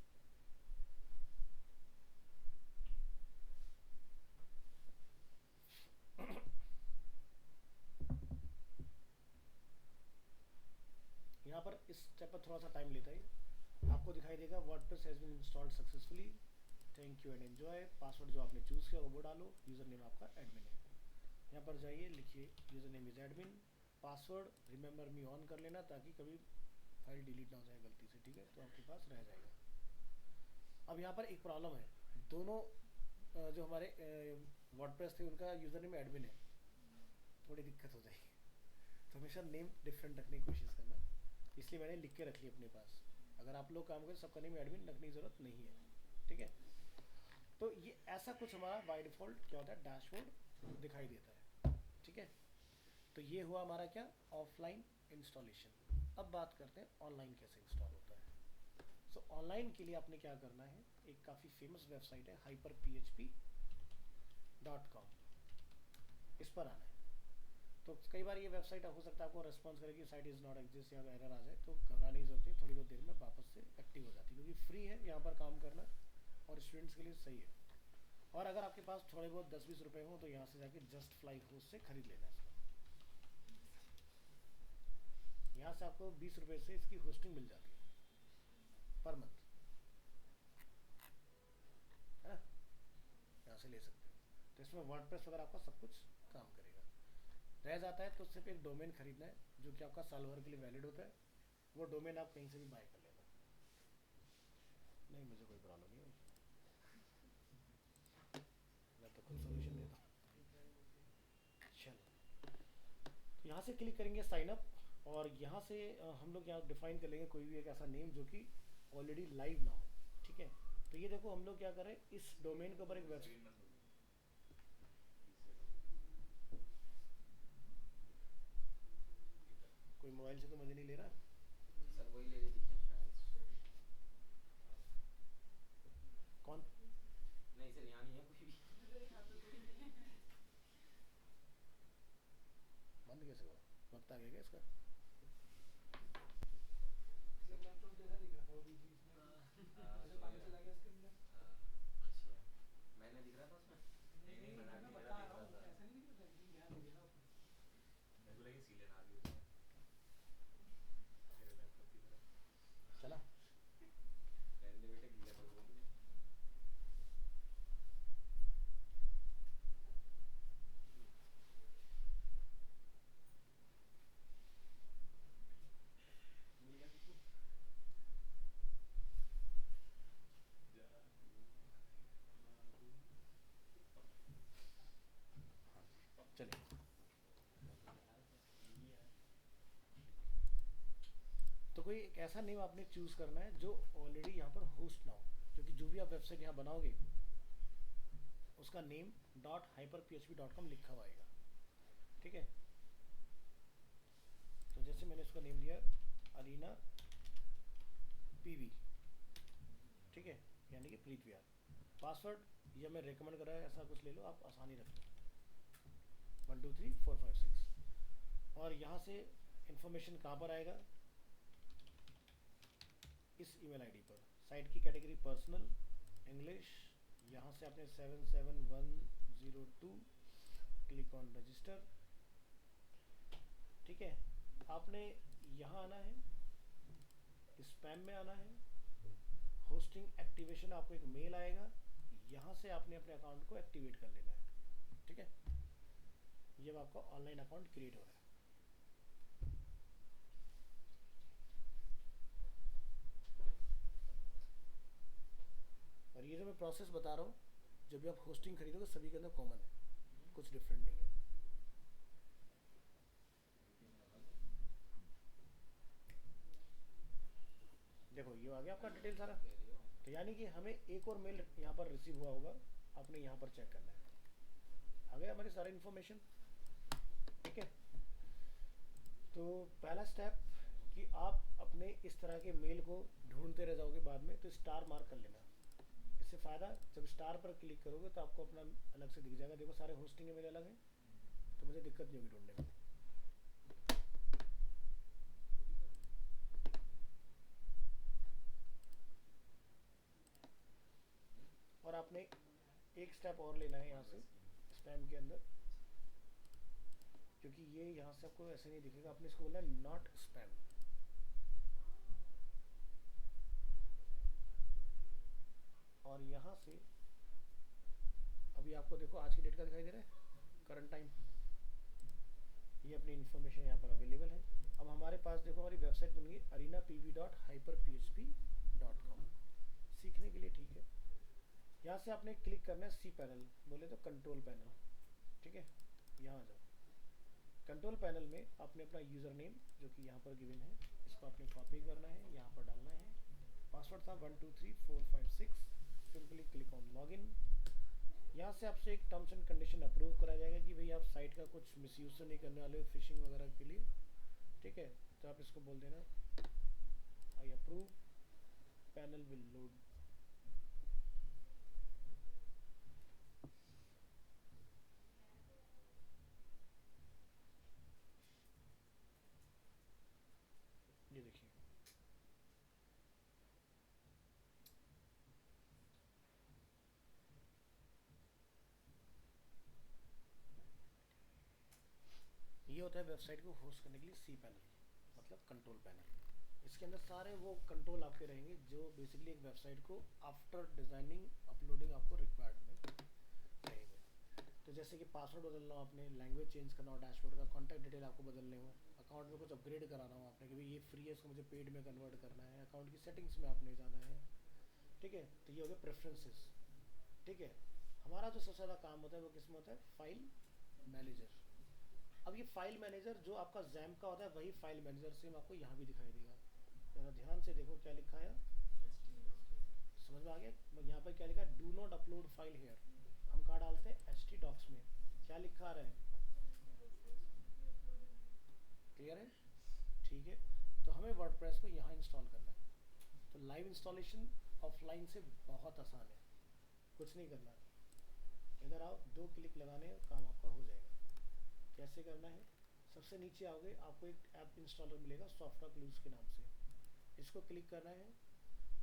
यहाँ पर इस स्टेप पर थोड़ा सा टाइम लेता है, आपको दिखाई देगा WordPress has been installed successfully, thank you and enjoy. Password जो आपने चूज़ किया वो डालो, यूज़र नेम आपका एडमिन है, यहाँ पर जाइए लिखिए user name is admin, password remember me on कर लेना ताकि कभी फाइल डिलीट ना हो जाए गलती से, ठीक है, तो आपके पास रह जाएगा। अब यहाँ पर एक प्रॉब्लम है, दोनों जो हमारे वर्डप्रेस थे उनका यूज़र नेम एडमिन है, थोड़ी दिक्कत हो जाएगी, तो हमेशा नेम डिफरेंट रखने की कोशिश करना, इसलिए मैंने लिख के रख लिया अपने पास। अगर आप लोग काम करें सबका नेम एडमिन रखने की ज़रूरत नहीं है, ठीक है। तो ये ऐसा कुछ हमारा बाय डिफ़ॉल्ट क्या होता है डैशबोर्ड दिखाई देता है, ठीक है। तो ये हुआ हमारा क्या ऑफलाइन इंस्टॉलेशन। अब बात करते हैं ऑनलाइन कैसे इंस्टॉल होता है। सो ऑनलाइन के लिए आपने क्या करना है, एक काफ़ी फेमस वेबसाइट है hyperphp.com, इस पर आना है। तो कई बार ये वेबसाइट हो सकता है आपको रेस्पॉन्स करेगी साइट इज़ नॉट एग्जिस्ट या एरर आ जाए, तो घबराने की जरूरत नहीं, थोड़ी बहुत देर में वापस से एक्टिव हो जाती है, क्योंकि फ्री है यहाँ पर काम करना और स्टूडेंट्स के लिए सही है। और अगर आपके पास थोड़े बहुत 10-20 रुपए हो तो यहाँ से जाके जस्ट फ्लाई होस्ट से खरीद लेना है इसको, यहाँ से आपको 20 रुपए से इसकी होस्टिंग मिल जाती है पर मंथ, है ना, यहाँ से ले सकते हो। तो इसमें वर्डप्रेस वगैरह आपका सब कुछ काम करेगा। रह जाता है तो सिर्फ एक डोमेन खरीदना है जो कि आपका साल भर के लिए वैलिड होता है, वो डोमेन आप कहीं से भी बाय कर लेना। नहीं मुझे कोई प्रॉब्लम नहीं है, मैं तो खुद सोल्यूशन देता हूँ। चलो, तो यहाँ से क्लिक करेंगे साइन अप, और यहाँ से हम लोग यहाँ डिफाइन कर लेंगे कोई भी एक ऐसा नेम जो कि ऑलरेडी लाइव ना हो, ठीक है। तो ये देखो हम लोग क्या करें, इस डोमेन के ऊपर एक वेबसाइट, कोई मोबाइल से तो मजे नहीं ले रहा सर, वही ले रहे दिखे शायद। कौन, नहीं सर, यहाँ नहीं है कोई भी। बंद कैसे हुआ, वक्त आ गया क्या इसका। लैपटॉप जैसा दिख रहा था वो बीच बीच में, जैसे पानी चला गया उसके अंदर। अच्छा, मैंने दिख रहा था उसमें। नहीं मैं बता रहा हूँ, ऐसा नहीं दिख रहा था, लेकिन ध्यान नहीं देना ऊपर। मेरे को लगी सीले ना भी होता है मेरे लैपटॉप की तरह। चला रहने दे बेटे, गीला कर दो मुझे। मिल गया कुछ? चलिए। तो कोई एक ऐसा नेम आपने चूज करना है जो ऑलरेडी यहाँ पर होस्ट ना हो, क्योंकि जो भी आप वेबसाइट यहाँ बनाओगे उसका नेम .hyperphp.com लिखा हुआ आएगा, ठीक है। तो जैसे मैंने इसका नेम दिया अरीना पीवी, ठीक है, यानी कि प्रीत विहार। पासवर्ड ये मैं रेकमेंड कर रहा है ऐसा कुछ ले लो, आप आसानी रखें 1 2 3 4 5 6। और यहाँ से इंफॉर्मेशन कहाँ पर आएगा, इस ईमेल आईडी पर। साइट की कैटेगरी पर्सनल इंग्लिश, यहाँ से आपने 77102 क्लिक ऑन रजिस्टर, ठीक है। आपने यहाँ आना है, स्पैम में आना है, होस्टिंग एक्टिवेशन, आपको एक मेल आएगा, यहाँ से आपने अपने अकाउंट को एक्टिवेट कर लेना है, ठीक है। ये आपका ऑनलाइन अकाउंट क्रिएट हो रहा है। और ये जो मैं प्रोसेस बता रहा हूँ जब भी आप होस्टिंग खरीदोगे सभी के अंदर कॉमन है, कुछ डिफरेंट नहीं है। आपका डिटेल सारा। तो यानी कि हमें एक और मेल यहाँ पर रिसीव हुआ होगा, आपने यहाँ पर चेक करना है, आ गया हमारी सारी इन्फॉर्मेशन। ठीक है, तो पहला स्टेप कि आप अपने इस तरह के मेल को ढूंढते रह जाओगे बाद में, तो स्टार मार्क कर लेना। इससे फ़ायदा, जब स्टार पर क्लिक करोगे तो आपको अपना अलग से दिख जाएगा, देखो सारे होस्टिंग मेरे अलग हैं, तो मुझे दिक्कत नहीं होगी ढूंढने में। और आपने एक स्टेप और लेना है यहाँ से स्पैम के अंदर, क्योंकि ये यहाँ से आपको ऐसे नहीं दिखेगा, आपने इसको बोला नॉट स्पैम। और यहाँ से अभी आपको देखो आज की डेट का दिखाई दे रहा है, करंट टाइम, ये अपनी इन्फॉर्मेशन यहाँ पर अवेलेबल है। अब हमारे पास देखो हमारी वेबसाइट बन गई arenapv.hyperphp.com, सीखने के लिए। ठीक है, यहाँ से आपने क्लिक करना है सी पैनल, बोले तो कंट्रोल पैनल। ठीक है, यहाँ आ जाओ। कंट्रोल पैनल में आपने अपना यूज़र नेम जो कि यहाँ पर गिवन है, इसको आपने कॉपी करना है, यहाँ पर डालना है। पासवर्ड था 123456। Simply click on login. यहाँ से आपसे एक टर्म्स एंड कंडीशन अप्रूव करा जाएगा कि भाई आप साइट का कुछ मिसयूज़ तो नहीं करने वाले हो फिशिंग वगैरह के लिए। ठीक है, तो आप इसको बोल देना I approve, panel will load. ये देखिए, ये होता है वेबसाइट को होस्ट करने के लिए सी पैनल, मतलब कंट्रोल पैनल। इसके अंदर सारे वो कंट्रोल आपके रहेंगे जो बेसिकली एक वेबसाइट को आफ्टर डिज़ाइनिंग अपलोडिंग आपको रिक्वायर्ड में रहेंगे। तो जैसे कि पासवर्ड बदलना हो आपने, लैंग्वेज चेंज करना हो डैशबोर्ड का, कॉन्टैक्ट डिटेल आपको बदलने हो, अकाउंट में कुछ अपग्रेड कराना हो आपने कि भाई ये फ्री है इसको मुझे पेड में कन्वर्ट करना है, अकाउंट की सेटिंग्स में आपने जाना है। ठीक है, तो ये हो गया प्रेफरेंसेस। ठीक है, हमारा जो सबसे ज़्यादा काम होता है वो किस में होता है, फाइल मैनेजर। अब ये फाइल मैनेजर जो आपका जैम का होता है वही फाइल मैनेजर सेम आपको यहाँ भी दिखाई देगा। जरा ध्यान से देखो क्या लिखा है, समझ में आ गया? यहाँ पर क्या लिखा है, do not upload file hair. हम कहाँ डालते हैं, htdocs में। क्या लिखा आ रहा है, क्लियर है? ठीक है, तो हमें वर्डप्रेस को यहाँ इंस्टॉल करना है। तो लाइव इंस्टॉलेशन ऑफलाइन से बहुत आसान है, कुछ नहीं करना। इधर आओ, 2 क्लिक लगाने हैं, काम आपका हो जाएगा। कैसे करना है, सबसे नीचे आओगे आपको एक ऐप इंस्टॉलर मिलेगा सॉफ्टक्लूज के नाम से, इसको क्लिक करना है।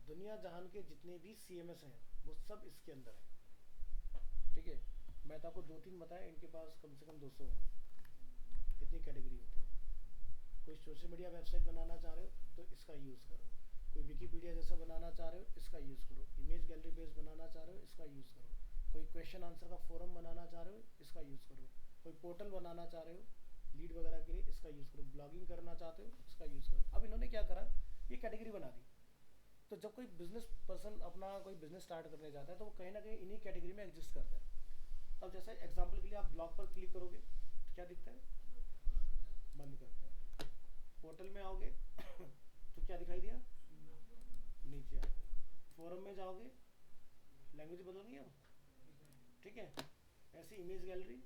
दुनिया जहान के जितने भी CMS हैं वो सब इसके अंदर है। ठीक है, मैं तो आपको 2-3 बताया, इनके पास कम से कम 200 होंगे, इतनी कैटेगरी होती है। कोई सोशल मीडिया वेबसाइट बनाना चाह रहे हो तो इसका यूज़ करो, कोई विकीपीडिया जैसा बनाना चाह रहे हो इसका यूज़ करो, इमेज गैलरी बेस बनाना चाह रहे हो इसका यूज़ करो, कोई क्वेश्चन आंसर का फोरम बनाना चाह रहे हो इसका यूज़ करो, कोई पोर्टल बनाना चाह रहे हो लीड वगैरह के लिए इसका यूज़ करो, ब्लॉगिंग करना चाहते हो इसका यूज़ करो। अब इन्होंने क्या करा, ये कैटेगरी बना दी। तो जब कोई बिजनेस पर्सन अपना कोई बिजनेस स्टार्ट करने जाता है तो वो कहीं ना कहीं इन्हीं कैटेगरी में एग्जिस्ट करता है। अब जैसे एग्जांपल के लिए आप ब्लॉग पर क्लिक करोगे तो क्या दिखता है, बंद करता है। पोर्टल में आओगे तो क्या दिखाई दिया, नीचे आओगे। फोरम में जाओगे, लैंग्वेज बदल गई अब। ठीक है, ऐसी इमेज गैलरी।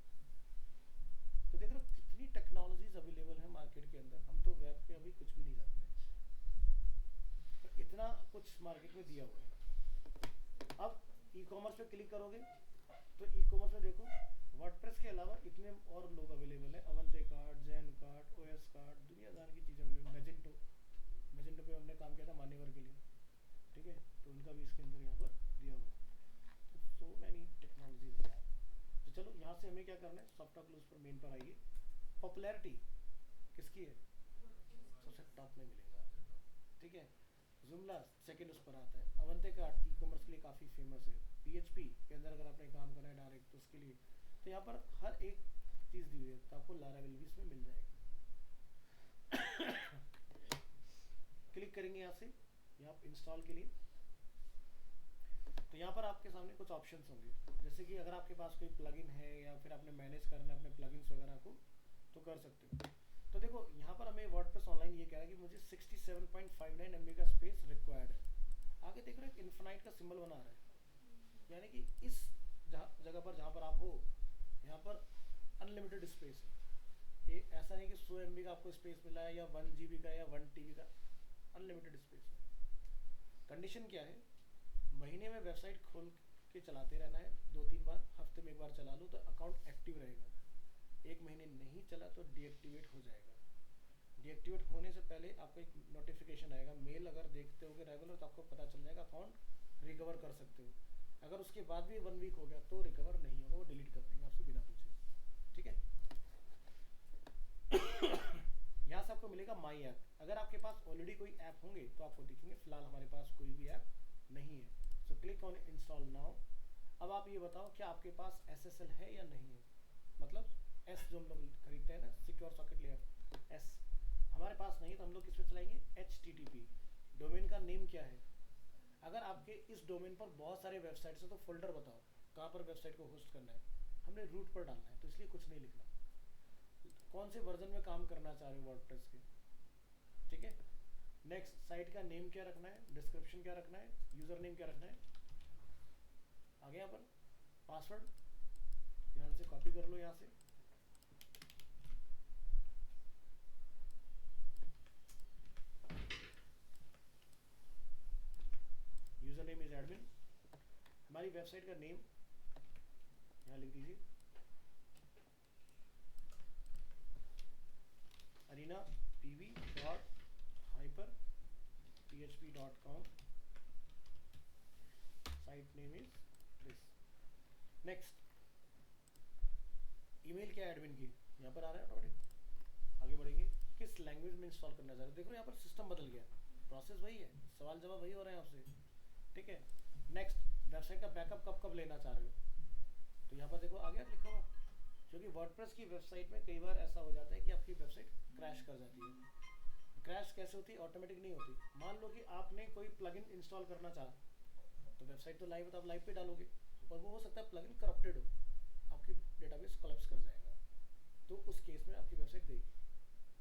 तो देख रहे हो कितनी टेक्नोलॉजीज अवेलेबल है मार्केट के अंदर। हम तो वेब पे अभी कुछ भी नहीं जानते, तो इतना कुछ मार्केट में दिया हुआ है। अब ई कॉमर्स पे क्लिक करोगे तो ई कॉमर्स में देखो वर्डप्रेस के अलावा इतने और लोग अवेलेबल है, अवंते cart, Jain cart, OS cart, दुनियादार की चीज़ अवेलेबल। मैजेंटो पे हमने काम किया था मान्यवर के लिए। ठीक है, तो उनका भी इसके अंदर यहाँ पर दिया हुआ है। तो सो मैनी टेक्नोलॉजीज है। तो चलो यहाँ से हमें क्या करना है, सॉफ्टक्लूज पर मेन पर आइए। पॉपुलैरिटी किसकी है, सबसे टॉप में मिलेगा। ठीक है, जुमला सेकंड उस पर आता है। अवंते कार्ट ई कॉमर्स के लिए काफ़ी फेमस है। PHP के अंदर अगर आपने काम करना है डायरेक्ट तो उसके लिए, तो यहाँ पर हर एक चीज़ दी हुई है, तो आपको लारावेल भी इसमें मिल जाएगी। क्लिक करेंगे यहाँ से, यहाँ इंस्टॉल के लिए। तो यहाँ पर आपके सामने कुछ ऑप्शंस होंगे, जैसे कि अगर आपके पास कोई प्लगइन है या फिर आपने मैनेज करना है अपने प्लगइन्स वगैरह को तो कर सकते हो। तो देखो यहाँ पर हमें वर्डप्रेस ऑनलाइन ये कह रहा है कि मुझे 67.59 MB का स्पेस रिक्वायर्ड है। आगे देख रहे हो इन्फिनाइट का सिंबल बना रहा है, यानी कि इस जगह पर जहाँ पर आप हो यहाँ पर अनलिमिटेड स्पेस है। ये ऐसा नहीं कि 100 MB का आपको स्पेस मिला है या 1 GB का या 1 TB का, अनलिमिटेड स्पेस है। कंडीशन क्या है, महीने में वेबसाइट खोल के चलाते रहना है, 2-3 बार, हफ्ते में एक बार चला लो तो अकाउंट एक्टिव रहेगा। एक महीने नहीं चला तो डीएक्टिवेट हो जाएगा। डीएक्टिवेट होने से पहले आपको एक नोटिफिकेशन आएगा, मेल अगर देखते होगे रेगुलर तो आपको पता चल जाएगा, अकाउंट रिकवर कर सकते हो। अगर उसके बाद भी 1 वीक हो गया तो रिकवर नहीं होगा, वो डिलीट कर देंगे आपसे बिना पूछे। ठीक है। यहाँ से आपको मिलेगा माई ऐप। अगर आपके पास ऑलरेडी कोई ऐप होंगे तो आपको दिखेंगे, फिलहाल हमारे पास कोई भी ऐप नहीं है। So click on install now. अब आप ये बताओ क्या आपके पास SSL है या नहीं है, मतलब एस जो हम लोग खरीदते हैं ना, सिक्योर सॉकेट लेयर एस, हमारे पास नहीं है तो हम लोग किस पे चलाएंगे, HTTP। डोमेन का नेम क्या है, अगर आपके इस डोमेन पर बहुत सारे वेबसाइट्स हैं तो फोल्डर बताओ कहाँ पर वेबसाइट को होस्ट करना है। हमने रूट पर डालना है तो इसलिए कुछ नहीं लिखना। कौन से वर्जन में काम करना चाह रहे हो वर्डप्रेस के, ठीक है। नेक्स्ट, साइट का नेम क्या रखना है, डिस्क्रिप्शन क्या रखना है, यूजर नेम क्या रखना है। आगे यहाँ पर पासवर्ड ध्यान से कॉपी कर लो यहाँ से। User name is admin. हमारी वेबसाइट का नेम यहाँ लिख दीजिए, arena.pv.hyper.php.com। Site name is this. Next, email क्या है एडमिन की, यहाँ पर आ रहा है ऑटोमेटिक। आगे बढ़ेंगे, किस लैंग्वेज में इंस्टॉल करना चाह रहे हो। देखो यहाँ पर सिस्टम बदल गया, प्रोसेस वही है, सवाल जवाब वही हो रहे हैं आपसे, ठीक है। नेक्स्ट, वेबसाइट का बैकअप कब कब लेना चाह रहे हो, तो यहाँ पर देखो आ गया लिखा हुआ। क्योंकि वर्डप्रेस की वेबसाइट में कई बार ऐसा हो जाता है कि आपकी वेबसाइट क्रैश कर जाती है। क्रैश कैसे होती है, ऑटोमेटिक नहीं होती। मान लो कि आपने कोई प्लगइन इंस्टॉल करना चाहा, तो वेबसाइट तो लाइव है तो आप लाइव पे डालोगे, और वो हो सकता है प्लगइन करप्टेड हो, आपकी डेटाबेस कोलैप्स कर जाएगा, तो उस केस में आपकी वेबसाइट गई,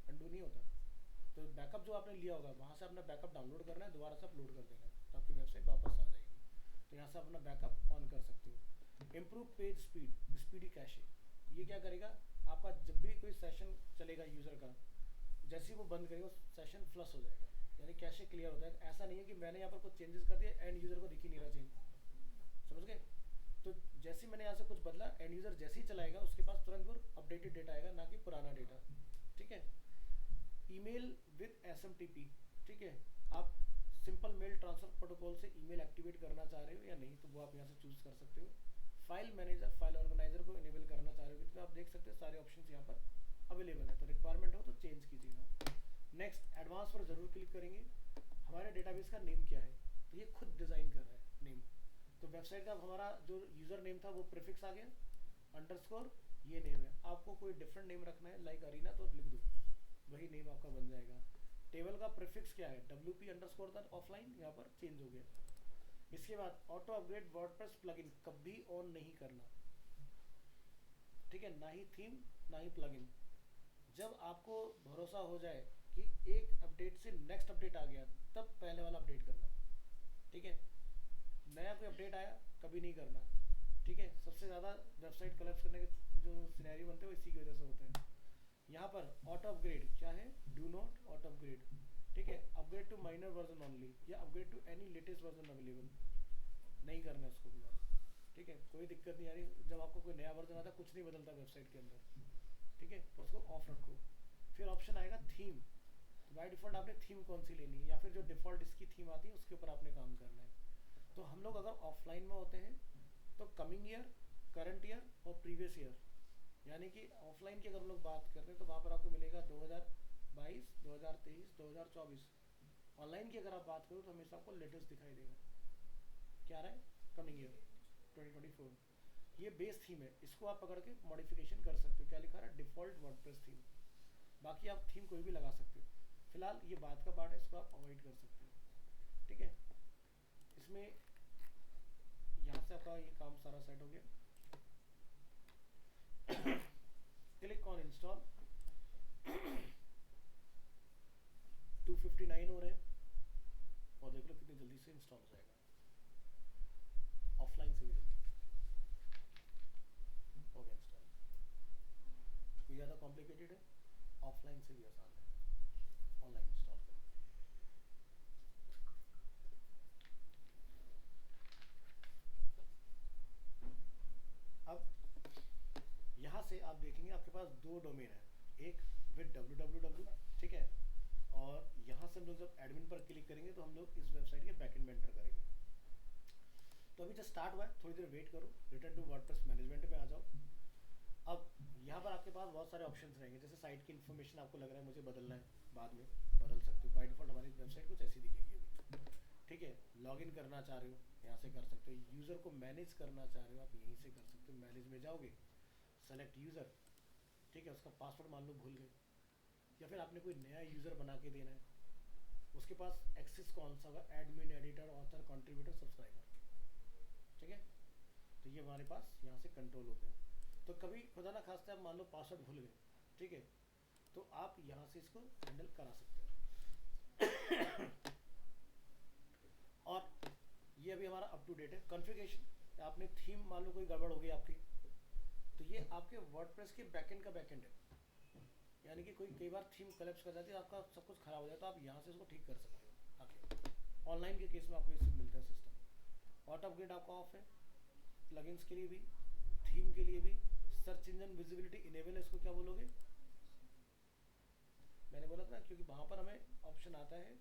अंडू नहीं होता। तो बैकअप जो आपने लिया होगा वहाँ से अपना बैकअप डाउनलोड करना है, दोबारा से अपलोड कर देना, तो आपकी वेबसाइट वापस आ जाएगी। तो यहाँ से अपना बैकअप ऑन कर सकते हो। Improve page speed, speedy cache, ये क्या करेगा, आपका जब भी कोई सेशन चलेगा यूज़र का, जैसे ही वो बंद करेगा सेशन फ्लश हो जाएगा, यानी कैशे क्लियर हो जाएगा। ऐसा नहीं है कि मैंने यहाँ पर कुछ चेंजेस कर दिए, एंड यूज़र को दिख ही नहीं रहा चेंज, समझ गए। तो जैसे ही मैंने यहाँ से कुछ बदला, एंड यूज़र जैसे ही चलाएगा उसके पास तुरंत वो अपडेटेड डेटा आएगा, ना कि पुराना डेटा, ठीक है। ईमेल विद SMTP, ठीक है। आप सिंपल मेल ट्रांसफर प्रोटोकॉल से ईमेल एक्टिवेट करना चाह रहे हो या नहीं, तो वो आप यहाँ से चूज कर सकते हो। फाइल मैनेजर, फाइल ऑर्गेनाइजर को इनेबल करना चाह रहे हो तो आप देख सकते हो सारे ऑप्शंस यहाँ पर अवेलेबल है, तो रिक्वायरमेंट हो तो चेंज कीजिएगा। नेक्स्ट, एडवांस पर जरूर क्लिक करेंगे। हमारे डेटाबेस का नेम क्या है, तो ये खुद डिज़ाइन कर रहा है नेम। तो वेबसाइट का हमारा जो यूज़र नेम था वो प्रीफिक्स आ गया, अंडरस्कोर ये नेम है। आपको कोई डिफरेंट नेम रखना है लाइक अरीना तो लिख दो, वही नेम आपका बन जाएगा। टेबल का प्रीफिक्स क्या है, WP अंडरस्कोर था ऑफलाइन, यहाँ पर चेंज हो गया। इसके बाद ऑटो अपग्रेड वर्डप्रेस प्लगइन कभी ऑन नहीं करना, ठीक है, ना ही थीम ना ही प्लगइन। जब आपको भरोसा हो जाए कि एक अपडेट से नेक्स्ट अपडेट आ गया, तब पहले वाला अपडेट करना, ठीक है। नया कोई अपडेट आया कभी नहीं करना, ठीक है। सबसे ज़्यादा वेबसाइट कोलैप्स करने के जो सिनेरियो बनते हैं वो इसी की वजह से होते हैं। यहाँ पर ऑटो अपग्रेड क्या है, डू नॉट ऑटो अपग्रेड, ठीक है। Upgrade to minor version only या upgrade to any latest version available, नहीं करना है उसको भी, ठीक है। कोई दिक्कत नहीं आ रही, जब आपको कोई नया वर्जन आता है कुछ नहीं बदलता वेबसाइट के अंदर, ठीक है, तो उसको ऑफ रखो। फिर ऑप्शन आएगा थीम, तो बाय डिफ़ॉल्ट आपने थीम कौन सी लेनी है, या फिर जो डिफ़ॉल्ट इसकी थीम आती है उसके ऊपर आपने काम करना है। तो हम लोग अगर ऑफलाइन में होते हैं तो कमिंग ईयर, करंट ईयर और प्रीवियस ईयर, यानी कि ऑफलाइन की अगर हम लोग बात करते हैं तो वहाँ पर आपको मिलेगा 2022, 2023, 2024। ऑनलाइन की अगर आप बात करो तो हमेशा आपको लेटेस्ट दिखाई देगा, क्या रहा है, कमिंग ईयर 2024। ये बेस थीम है, इसको आप पकड़ के मॉडिफिकेशन कर सकते हो। क्या लिखा रहा है, डिफ़ॉल्ट वर्डप्रेस थीम। बाकी आप थीम कोई भी लगा सकते हो। फिलहाल ये बात का पार्ट है, इसको आप अवॉइड कर सकते हो, ठीक है। इसमें यहाँ से आपका ये काम सारा सेट हो गया। Click on install. 259 हो रहे हैं और देख लो कितनी जल्दी से इंस्टॉल हो जाएगा, ऑफलाइन से भी जल्दी हो गया इंस्टॉल। कोई ज़्यादा कॉम्प्लिकेटेड है? ऑफलाइन से भी आसान है, ऑनलाइन इंस्टॉल करो। अब यहाँ से आप देखेंगे आपके पास दो डोमेन है, एक विद www, ठीक है, और यहाँ से हम लोग जब एडमिन पर क्लिक करेंगे तो हम लोग इस वेबसाइट के बैकएंड में एंटर करेंगे। तो अभी जस्ट स्टार्ट हुआ है, थोड़ी देर वेट करो, रिटर्न टू वर्डप्रेस मैनेजमेंट में आ जाओ। अब यहाँ पर आपके पास बहुत सारे ऑप्शंस रहेंगे, जैसे साइट की इन्फॉर्मेशन आपको लग रहा है मुझे बदलना है, बाद में बदल सकते हो। बाय डिफॉल्ट हमारी वेबसाइट कुछ ऐसी दिखेगी अभी, ठीक है। लॉगिन करना चाह रहे हो यहाँ से कर सकते हो, यूज़र को मैनेज करना चाह रहे हो आप यहीं से कर सकते हो। मैनेज में जाओगे, सेलेक्ट यूज़र, ठीक है, उसका पासवर्ड मान लो भूल गए, या फिर आपने कोई नया यूज़र बना के देना है, उसके पास एक्सेस कौन सा होगा, admin, editor, author, contributor, subscriber, ठीक है। तो ये हमारे पास यहाँ से कंट्रोल होते हैं। तो कभी खुदा ना खास्ता आप मान लो पासवर्ड भूल गए, ठीक है, तो आप यहाँ से इसको हैंडल करा सकते हो। और ये अभी हमारा अप टू डेट है। कॉन्फ़िगरेशन, आपने थीम मान लो कोई गड़बड़ हो गई आपकी, तो ये आपके वर्डप्रेस के बैकएंड का बैकएंड है, यानी कि कोई कई बार थीम कोलैप्स कर जाती है, आपका सब कुछ खराब हो जाए, तो आप यहाँ से इसको ठीक कर सकते हो आके। ऑनलाइन के केस में आपको ये सब मिलता है सिस्टम। ऑटो अपग्रेड आपका ऑफ है, प्लगइन्स के लिए भी, थीम के लिए भी। सर्च इंजन विजिबिलिटी इनेबल है, इसको क्या बोलोगे? मैंने बोला था ना, क्योंकि वहाँ पर हमें ऑप्शन आता है,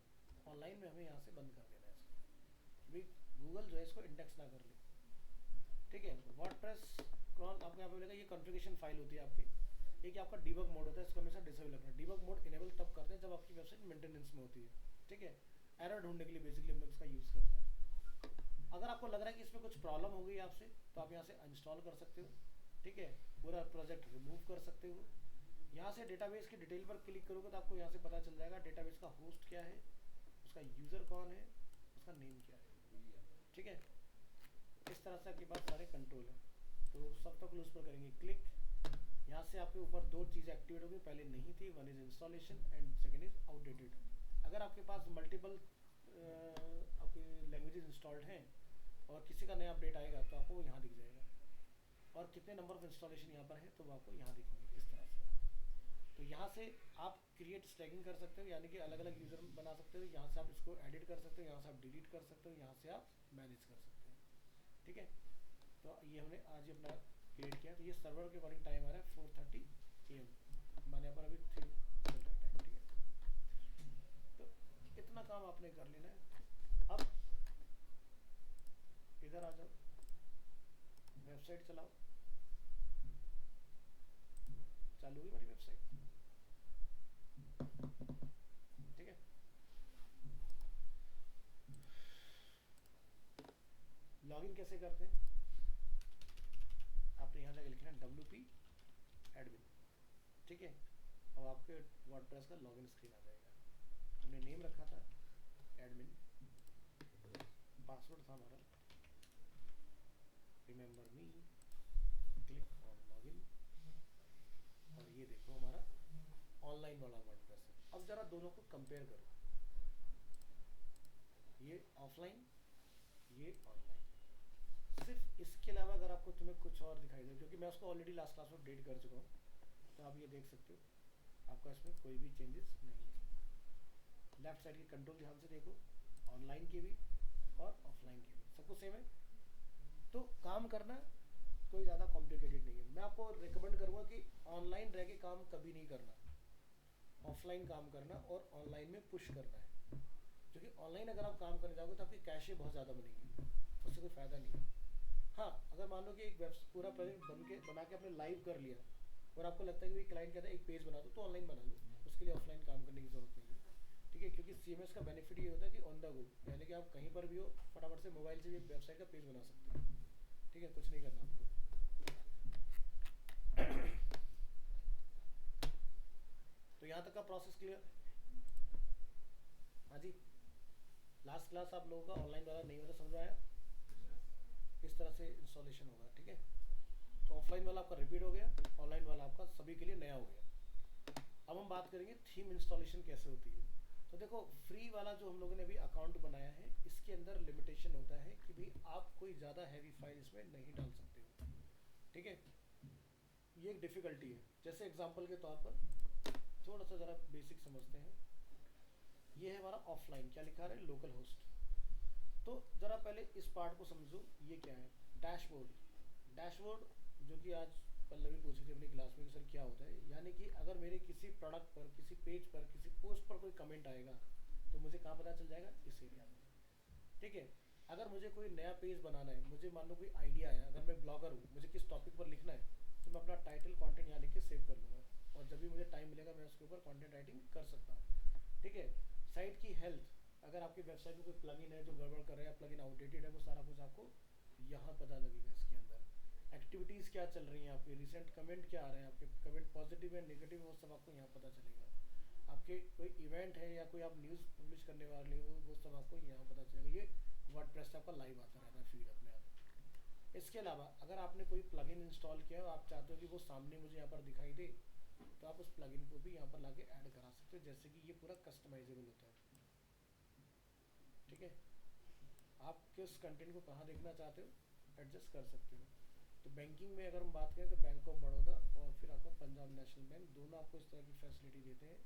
ऑनलाइन में हमें यहाँ से बंद कर देना है इसको, भाई गूगल जो है इसको इंडेक्स ना कर ले, ठीक है। वर्डप्रेस क्रॉन आपको यहाँ पे मिलेगा, ये कॉन्फ़िगरेशन फाइल होती है आपकी। एक आपका डीबग मोड होता है, इसको हमेशा डिसेबल रखना है। डीबग मोड इनेबल तब करते हैं जब आपकी वेबसाइट मेंटेनेंस में होती है, ठीक है। एरर ढूंढने के लिए बेसिकली हम लोग इसका यूज़ करते हैं। अगर आपको लग रहा है कि इसमें कुछ प्रॉब्लम हो गई आपसे, तो आप यहाँ से अनइंस्टॉल कर सकते हो, ठीक है, पूरा प्रोजेक्ट रिमूव कर सकते हो। यहाँ से डेटाबेस की डिटेल पर क्लिक करोगे तो आपको यहाँ से पता चल जाएगा डेटाबेस का होस्ट क्या है, उसका यूज़र कौन है, उसका नेम क्या है, ठीक है। इस तरह से आपके पास सारे कंट्रोल हैं। तो सब तक क्लोज पर करेंगे क्लिक, यहाँ से आपके ऊपर दो चीज़ें एक्टिवेट होगी, पहले नहीं थी, one is installation and second is outdated. अगर आपके पास मल्टीपल आपकी लैंग्वेजेस इंस्टॉल्ड हैं और किसी का नया अपडेट आएगा तो आपको वो यहाँ दिख जाएगा, और कितने नंबर ऑफ इंस्टॉलेशन यहाँ पर है तो वो आपको यहाँ दिखेंगे इस तरह से। तो यहाँ से आप क्रिएट स्टैगिंग कर सकते हो, यानी कि अलग अलग यूज़र बना सकते हो। यहाँ से आप इसको एडिट कर सकते हो, यहाँ से आप डिलीट कर सकते हो, यहाँ से आप मैनेज कर सकते हो, ठीक है। तो ये हमने आज ही अपना क्रिएट किया। तो ये सर्वर के अकॉर्डिंग टाइम आ रहा है 4:30 AM, हमारे यहाँ पर अभी 3 चल रहा है टाइम, ठीक है। तो इतना काम आपने कर लेना है। अब इधर आ जाओ, वेबसाइट चलाओ, चालू हुई हमारी वेबसाइट, ठीक है। लॉगिन कैसे करते हैं? आपने यहाँ जाकर लिखना है WP एडमिन, ठीक है, और आपके वर्डप्रेस का लॉगिन स्क्रीन आ जाएगा। हमने नेम रखा था एडमिन, पासवर्ड था हमारा remember me, click on login, और ये देखो हमारा ऑनलाइन वाला वर्डप्रेस है। अब जरा दोनों को कंपेयर करो, ये ऑफलाइन, ये ऑनलाइन। सिर्फ इसके अलावा अगर आपको तुम्हें कुछ और दिखाई दे, क्योंकि मैं उसको ऑलरेडी लास्ट क्लास में अपडेट कर चुका हूँ, तो आप ये देख सकते हो आपका इसमें कोई भी चेंजेस नहीं है। लेफ्ट साइड के कंट्रोल ध्यान से देखो, ऑनलाइन के भी और ऑफलाइन के भी सब कुछ सेम है। तो काम करना कोई ज़्यादा कॉम्प्लिकेटेड नहीं है। मैं आपको रिकमेंड करूँगा कि ऑनलाइन रह के काम कभी नहीं करना, ऑफलाइन काम करना और ऑनलाइन में पुश करना है। क्योंकि ऑनलाइन अगर आप काम करने जाओगे तो आपकी कैशे बहुत ज़्यादा बनेगी, उससे कोई फ़ायदा नहीं है। हाँ, अगर मान लो कि एक पूरा प्रोजेक्ट बना के आपने लाइव कर लिया और आपको लगता है कि क्लाइंट कहता है एक पेज बना दो, तो ऑनलाइन बना लो, उसके लिए ऑफलाइन काम करने की ज़रूरत नहीं है, ठीक है। क्योंकि CMS का बेनिफिट ये होता है कि ऑन द गो, यानी कि आप कहीं पर भी हो फटाफट से मोबाइल से भी वेबसाइट का पेज बना सकते हैं, ठीक है, कुछ नहीं करना आपको। तो यहाँ तक का प्रोसेस क्लियर? हाँ जी, लास्ट क्लास आप लोगों का ऑनलाइन वाला नहीं होता, समझ में आया? इस तरह से इंस्टॉलेशन होगा, ठीक है। तो ऑफलाइन वाला आपका रिपीट हो गया, ऑनलाइन वाला आपका सभी के लिए नया हो गया। अब हम बात करेंगे थीम इंस्टॉलेशन कैसे होती है। तो देखो, फ्री वाला जो हम लोगों ने अभी अकाउंट बनाया है, इसके इसके अंदर लिमिटेशन होता है कि भाई आप कोई ज़्यादा हैवी फाइल इसमें नहीं डाल सकते हो, ठीक है। ये एक डिफ़िकल्टी है। जैसे एग्जांपल के तौर पर थोड़ा सा ज़रा बेसिक समझते हैं। ये है हमारा ऑफलाइन, क्या लिखा है, लोकल होस्ट। तो ज़रा पहले इस पार्ट को समझो, ये क्या है, डैशबोर्ड। डैशबोर्ड जो कि आज पल्लवी पूछ रही थी अपनी क्लास में कि सर क्या होता है, यानी कि अगर मेरे किसी प्रोडक्ट पर, किसी पेज पर, किसी पोस्ट पर कोई कमेंट आएगा तो मुझे कहाँ पता चल जाएगा, इस एरिया में, ठीक है। अगर मुझे कोई नया पेज बनाना है, मुझे मान लो कोई आइडिया है, अगर मैं ब्लॉगर हूँ, मुझे किस टॉपिक पर लिखना है, तो मैं अपना टाइटल कंटेंट यहाँ लिख के सेव कर लूँगा, और जब भी मुझे टाइम मिलेगा मैं उसके ऊपर कंटेंट राइटिंग कर सकता हूँ, ठीक है। साइट की हेल्थ, अगर आपकी वेबसाइट में कोई प्लगइन है जो गड़बड़ कर रहा है या प्लगइन आउटडेटेड है, वो सारा कुछ आपको यहाँ पता लगेगा इसके अंदर। एक्टिविटीज़ क्या चल रही हैं आपकी, रिसेंट कमेंट क्या आ रहे हैं आपके, कमेंट पॉजिटिव है नेगेटिव, वो सब आपको यहाँ पता चलेगा। आपके कोई इवेंट है या कोई आप न्यूज़ पब्लिश करने वाले हो, वो सब आपको यहाँ पता चलेगा। ये वर्डप्रेस आपका लाइव आता रहता है फीड अपने आप। इसके अलावा अगर आपने कोई प्लगइन इंस्टॉल किया और आप चाहते हो कि वो सामने मुझे यहाँ पर दिखाई दे, तो आप उस प्लगइन को भी यहाँ पर लाके ऐड करा सकते हो, जैसे कि ये पूरा कस्टमाइजेबल होता है, ठीक है। आप किस कंटेंट को कहाँ देखना चाहते हो एडजस्ट कर सकते हो। तो बैंकिंग में अगर हम बात करें तो बैंक ऑफ बड़ौदा और फिर आपका पंजाब नेशनल बैंक, दोनों आपको इस तरह की फैसिलिटी देते हैं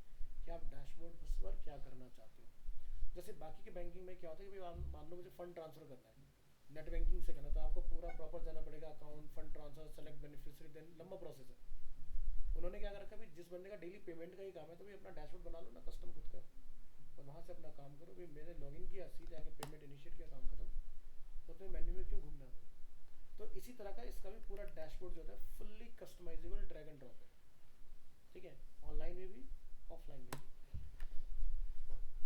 कि आप डैशबोर्ड पर क्या करना चाहते हो। जैसे बाकी के बैंकिंग में क्या होता है कि भाई मान लो मुझे फंड ट्रांसफर करना है, नेट बैंकिंग से करना, तो आपको पूरा प्रॉपर जाना पड़ेगा, account, fund transfer, select beneficiary, then लंबा प्रोसेस है। उन्होंने क्या कर रखा है, जिस बंदे का डेली पेमेंट का ही काम है, तो भाई अपना डैशबोर्ड बना लो ना कस्टम खुद का, और वहाँ से अपना काम करो। भाई मैंने लॉगिन किया, सीधे आके पेमेंट इनिशिएट किया, काम खत्म। तो तुम्हें मेन्यू में क्यों घूमना है। तो इसी तरह का इसका भी पूरा डैशबोर्ड जो होता है fully customisable drag and drop है, ठीक है, ऑनलाइन में भी ऑफलाइन में भी।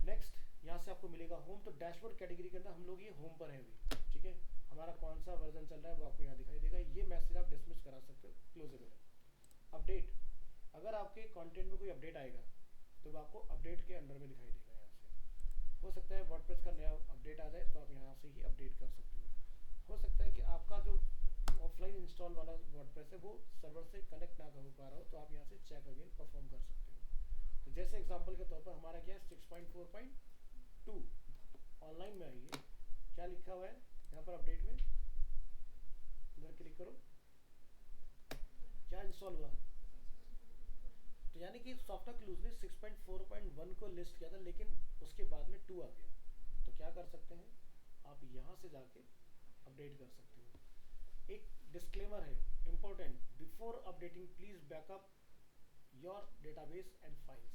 नेक्स्ट यहाँ से आपको मिलेगा होम। तो डैशबोर्ड कैटेगरी के अंदर हम लोग ये होम पर है अभी, ठीक है। हमारा कौन सा वर्जन चल रहा है वो आपको यहाँ दिखाई देगा। ये मैसेज आप डिसमिस करा सकते हो, क्लोजेबल है। अपडेट, अगर आपके कंटेंट में कोई अपडेट आएगा तो वो आपको अपडेट के अंडर में दिखाई देगा। यहाँ से हो सकता है वर्डप्रेस का नया अपडेट आ जाए तो आप यहाँ से ही अपडेट कर सकते हो सकता है कि आपका जो ऑफलाइन इंस्टॉल वाला वर्डप्रेस है वो सर्वर से कनेक्ट ना हो पा रहा हो, तो आप यहाँ से चेक अगेन परफॉर्म कर सकते हो। तो जैसे एग्जांपल के तौर पर हमारा क्या है 6.4.2 ऑनलाइन में आई है, क्या लिखा हुआ है यहाँ पर अपडेट में, इधर क्लिक करो, क्या इंस्टॉल हुआ। तो यानी कि सॉफ्टवेयर क्लूज ने 6.4.1 को लिस्ट किया था, लेकिन उसके बाद में 2 आ गया। तो क्या कर सकते हैं, आप यहाँ से जाके अपडेट कर सकते हो। एक डिस्क्लेमर है important, before updating please backup your database and files,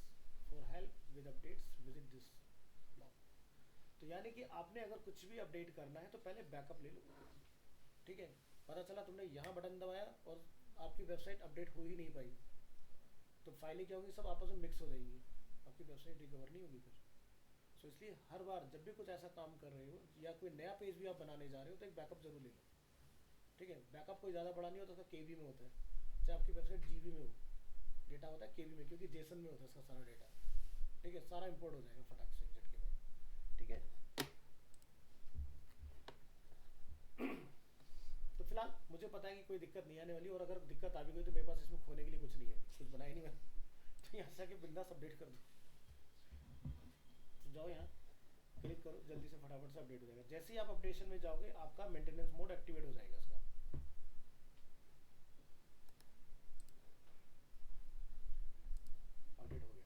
for help with updates visit this blog. तो यानी कि आपने अगर कुछ भी अपडेट करना है तो पहले बैकअप ले लो, ठीक है। पता चला तुमने यहाँ बटन दबाया और आपकी वेबसाइट अपडेट हो ही नहीं पाई, तो फाइलें क्या होगी, सब आपस में मिक्स हो जाएंगी, आपकी वेबसाइट रिकवर नहीं होगी फिर। तो इसलिए हर बार जब भी कुछ ऐसा काम कर रहे हो या कोई नया पेज भी आप बनाने जा रहे हो तो एक बैकअप जरूर ले लो, ठीक है। बैकअप कोई ज़्यादा बड़ा नहीं होता, उसका केबी में होता है, चाहे आपकी वेबसाइट जीबी में हो, डेटा होता है केबी में, क्योंकि जेसन में होता है उसका सारा डेटा, ठीक है। सारा इंपोर्ट हो जाएगा फटाक से एक झटके में, ठीक है। तो फिलहाल मुझे पता है कि कोई दिक्कत नहीं आने वाली, और अगर दिक्कत आ भी गई तो मेरे पास इसमें खोने के लिए कुछ नहीं है, कुछ बनाया नहीं मैंने, तो यहाँ से आके बिंदास अपडेट कर दो। तो जाओ यहाँ क्लिक करो, जल्दी से फटाफट से अपडेट हो जाएगा। जैसे ही आप अपडेशन में जाओगे आपका मेंटेनेंस मोड एक्टिवेट हो जाएगा इसका। अपडेट हो गया।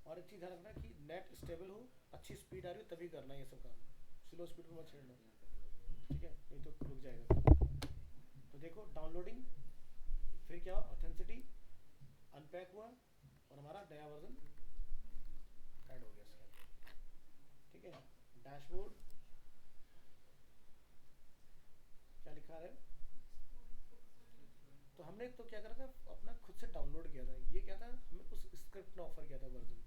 और एक चीज़ ध्यान रखना कि नेट स्टेबल हो, अच्छी स्पीड आ रही हो तभी करना ये सब काम, स्लो स्पीड पर मत छेड़ना, ठीक है, नहीं तो रुक जाएगा। तो देखो डाउनलोडिंग, फिर क्या ऑथेंटिसिटी अनपैक हुआ और हमारा नया वर्जन ऐड हो गया इसका, ठीक है। डैशबोर्ड क्या लिखा है, तो हमने तो क्या करा था अपना खुद से डाउनलोड किया था। ये क्या था, हमें उस स्क्रिप्ट ने ऑफर किया था वर्जन,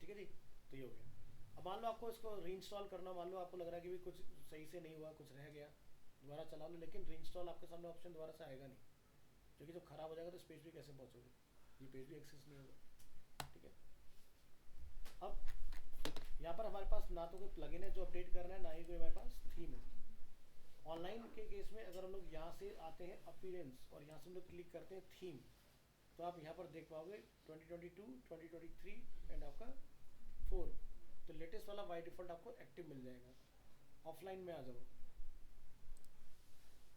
ठीक है जी। तो ये हो गया। अब मान लो आपको इसको रीइंस्टॉल करना, मान लो आपको लग रहा है कि भी कुछ सही से नहीं हुआ, कुछ रह गया, दोबारा चला लो, लेकिन रीइंस्टॉल आपके सामने ऑप्शन दोबारा से आएगा नहीं, क्योंकि जब खराब हो जाएगा तो इस पेज पे कैसे पहुंचोगे, ये पेज भी एक्सेस नहीं होगा, ठीक है। अब यहाँ पर हमारे पास ना तो कोई प्लगइन है जो अपडेट करना है, ना ही कोई हमारे पास थीम है। ऑनलाइन के केस में अगर हम लोग यहाँ से आते हैं अपीयरेंस और यहाँ से हम लोग क्लिक करते हैं थीम, तो आप यहाँ पर देख पाओगे 2022, 2023 एंड आपका 4, तो लेटेस्ट वाला बाय डिफ़ॉल्ट आपको एक्टिव मिल जाएगा। ऑफलाइन में आ जाओ,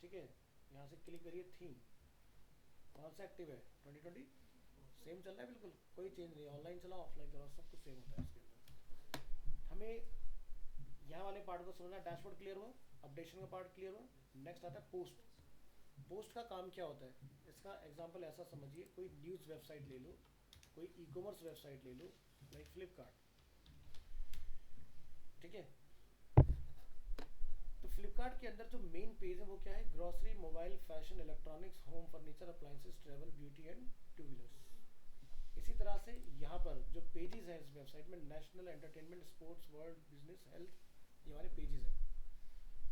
ठीक है, यहाँ से क्लिक करिए थीम, कौन सा एक्टिव है 2020, सेम चल रहा है बिल्कुल, कोई चेंज नहीं, ऑनलाइन चलाओ ऑफलाइन चलाओ सब कुछ सेम होता है इसके अंदर। हमें यहाँ वाले पार्ट को समझना, डैशबोर्ड क्लियर हुआ, अपडेशन का पार्ट क्लियर हुआ, नेक्स्ट आता है पोस्ट। पोस्ट का काम क्या होता है, इसका एग्जांपल ऐसा समझिए, कोई न्यूज़ वेबसाइट ले लो, कोई ई कॉमर्स वेबसाइट ले लो, लाइक फ्लिपकार्ट, ठीक है, तो फ्लिपकार्ट के अंदर जो मेन पेज है वो क्या है, grocery, mobile, fashion, electronics, home furniture, appliances, travel, beauty and two wheelers. इसी तरह से यहाँ पर जो पेजेस हैं इस वेबसाइट में, national, entertainment, sports, world, business, health, ये हमारे पेजेस हैं।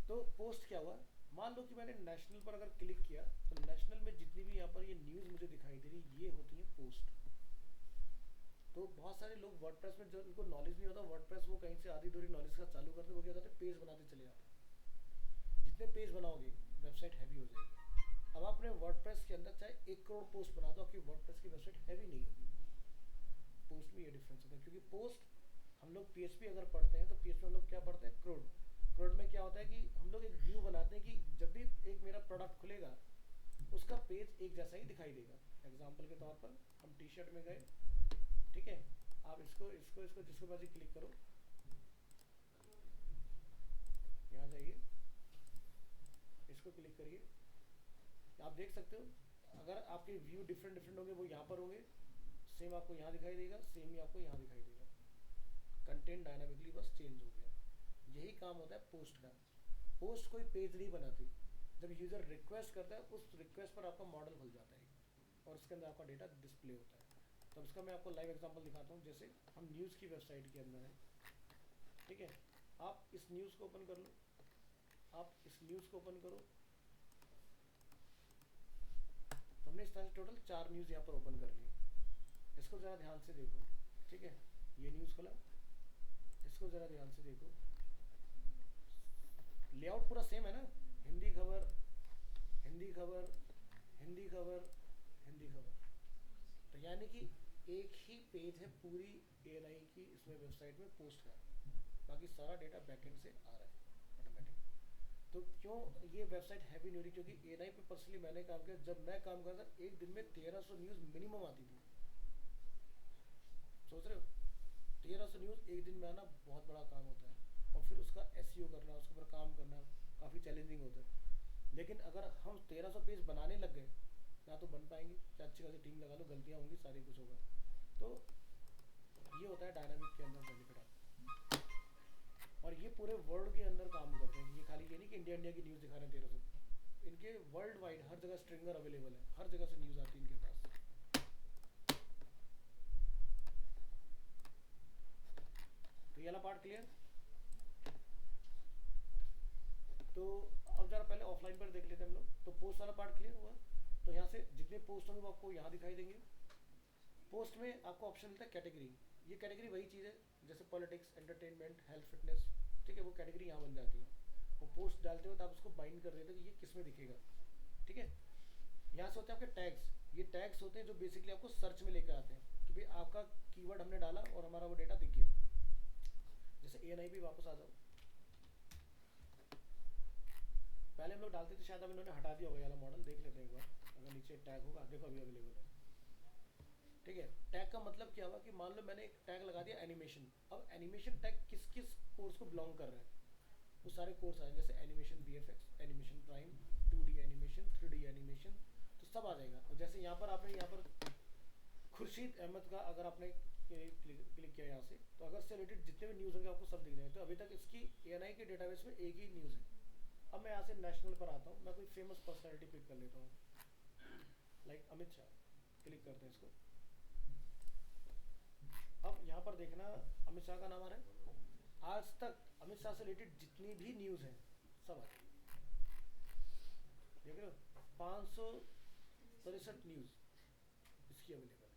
तो पोस्ट क्या हुआ, मान लो कि मैंने नेशनल पर अगर क्लिक किया तो नेशनल में जितनी भी यहाँ पर ये न्यूज़ मुझे दिखाई दे रही ये होती है पोस्ट। तो बहुत सारे लोग वर्डप्रेस में जो उनको नॉलेज नहीं होता, वर्डप्रेस वो कहीं से आधी दूरी नॉलेज का चालू करते, वो क्या करते हैं पेज बनाते चले जाते हैं। जितने पेज बनाओगे वेबसाइट हैवी हो जाएगी। अब आपने वर्डप्रेस के अंदर चाहे 1 करोड़ पोस्ट बना दो, आपकी वर्डप्रेस की वेबसाइट हैवी नहीं होगी। पोस्ट में ये डिफरेंस होता है, क्योंकि पोस्ट हम लोग पीएचपी अगर पढ़ते हैं तो पीएचपी हम लोग क्या पढ़ते हैं, क्रोड। क्रोड में क्या होता है कि हम लोग एक व्यू बनाते हैं कि जब भी एक मेरा प्रोडक्ट खुलेगा उसका पेज एक जैसा ही दिखाई देगा। एग्जाम्पल के तौर पर हम टी शर्ट में गए, ठीक है, आप इसको इसको इसको जिसको मर्जी क्लिक करो, यहाँ जाइए, इसको क्लिक करिए, आप देख सकते हो अगर आपके व्यू डिफरेंट डिफरेंट होंगे वो यहाँ पर होंगे, सेम आपको यहाँ दिखाई देगा, सेम ही आपको यहाँ दिखाई देगा। कंटेंट डायनामिकली बस चेंज हो गया। यही काम होता है पोस्ट का। पोस्ट कोई पेज नहीं बनाती, जब यूज़र रिक्वेस्ट करता है उस रिक्वेस्ट पर आपका मॉडल खुल जाता है और उसके अंदर आपका डेटा डिस्प्ले होता है। तो इसका मैं आपको लाइव एग्जांपल दिखाता हूँ। जैसे हम न्यूज़ की वेबसाइट के अंदर हैं, ठीक है, आप इस न्यूज़ को ओपन कर लो, आप इस न्यूज़ को ओपन करो, तो हमने इस तरह से टोटल 4 न्यूज़ यहाँ पर ओपन कर लिए। इसको ज़रा ध्यान से देखो, ठीक है, ये न्यूज़ खोला, इसको ज़रा ध्यान से देखो, लेआउट पूरा सेम है ना, हिंदी खबर, हिंदी खबर, हिंदी खबर, हिंदी खबर, तो यानी कि एक ही पेज है पूरी एएनआई की इसमें वेबसाइट में पोस्ट का, बाकी सारा डेटा बैकएंड से आ रहा है ऑटोमेटिक। तो क्यों ये वेबसाइट हैवी नहीं हो रही, क्योंकि एएनआई पे पर्सनली मैंने काम किया, जब मैं काम करता एक दिन में 1300 न्यूज़ मिनिमम आती थी। सोच रहे हो 1300 न्यूज़ एक दिन में आना बहुत बड़ा काम होता है, और फिर उसका एसईओ करना, उसके ऊपर काम करना काफ़ी चैलेंजिंग होता है। लेकिन अगर हम 1300 पेज बनाने लग गए ना तो बन पाएंगे, चाहे अच्छी खासी टीम लगा लो, गलतियाँ होंगी, सारी कुछ होगा। तो ये होता है डायनामिक के अंदर बेनिफिट आप, और ये पूरे वर्ल्ड के अंदर काम करते हैं। ये खाली ये नहीं कि इंडिया इंडिया की न्यूज़ दिखा रहे हैं 1300, इनके वर्ल्ड वाइड हर जगह स्ट्रिंगर अवेलेबल है, हर जगह से न्यूज़ आती है इनके पास। तो ये वाला पार्ट क्लियर। तो अब जरा पहले ऑफलाइन पर देख लेते हैं हम लोग। तो पोस्ट वाला पार्ट क्लियर हुआ, तो यहाँ से जितने पोस्ट होंगे वो आपको यहाँ दिखाई देंगे। पोस्ट में आपको ऑप्शन मिलता है कैटेगरी। ये कैटेगरी वही चीज़ है जैसे पॉलिटिक्स, एंटरटेनमेंट, हेल्थ, फिटनेस, ठीक है, वो कैटेगरी यहाँ बन जाती है। वो पोस्ट डालते हो तो आप उसको बाइंड कर देते हो कि ये किस में दिखेगा, ठीक है। यहाँ से होते हैं आपके टैग्स। ये टैग्स होते हैं जो बेसिकली आपको सर्च में लेकर आते हैं कि भाई आपका कीवर्ड हमने डाला और हमारा वो डेटा दिख गया। जैसे एएनआई भी वापस आ जाओ, पहले हम लोग डालते थे, शायद अब इन्होंने हटा दिया होगा, ये वाला मॉडल देख लेते हैं एक बार, अगर नीचे टैग होगा, देखो अभी अवेलेबल है, ठीक है। टैग का मतलब क्या हुआ कि मान लो मैंने एक टैग लगा दिया एनिमेशन। अब एनिमेशन टैग किस किस कोर्स को बिलोंग कर रहा है, वो सारे कोर्स आए, जैसे animation VFX, animation prime, 2D animation, 3D animation, तो सब आ जाएगा। और जैसे यहाँ पर आपने यहाँ पर खुर्शीद अहमद का अगर आपने क्लिक किया यहाँ से, तो अगर से रिलेटेड जितने भी न्यूज़ होंगे आपको सब दिख जाएंगे। तो अभी तक इसकी एएनआई के डेटाबेस में एक ही न्यूज़ है। अब मैं यहाँ से नेशनल पर आता हूँ, मैं कोई फेमस पर्सनैलिटी पिक कर लेता हूँ, लाइक अमित शाह, क्लिक करते हैं इसको। अब यहाँ पर देखना अमित शाह का नाम आ रहा है। आज तक अमित शाह से रिलेटेड जितनी भी न्यूज़ हैं सब आ जाएगी, देख रहे हो, 563 न्यूज़ इसकी अवेलेबल है।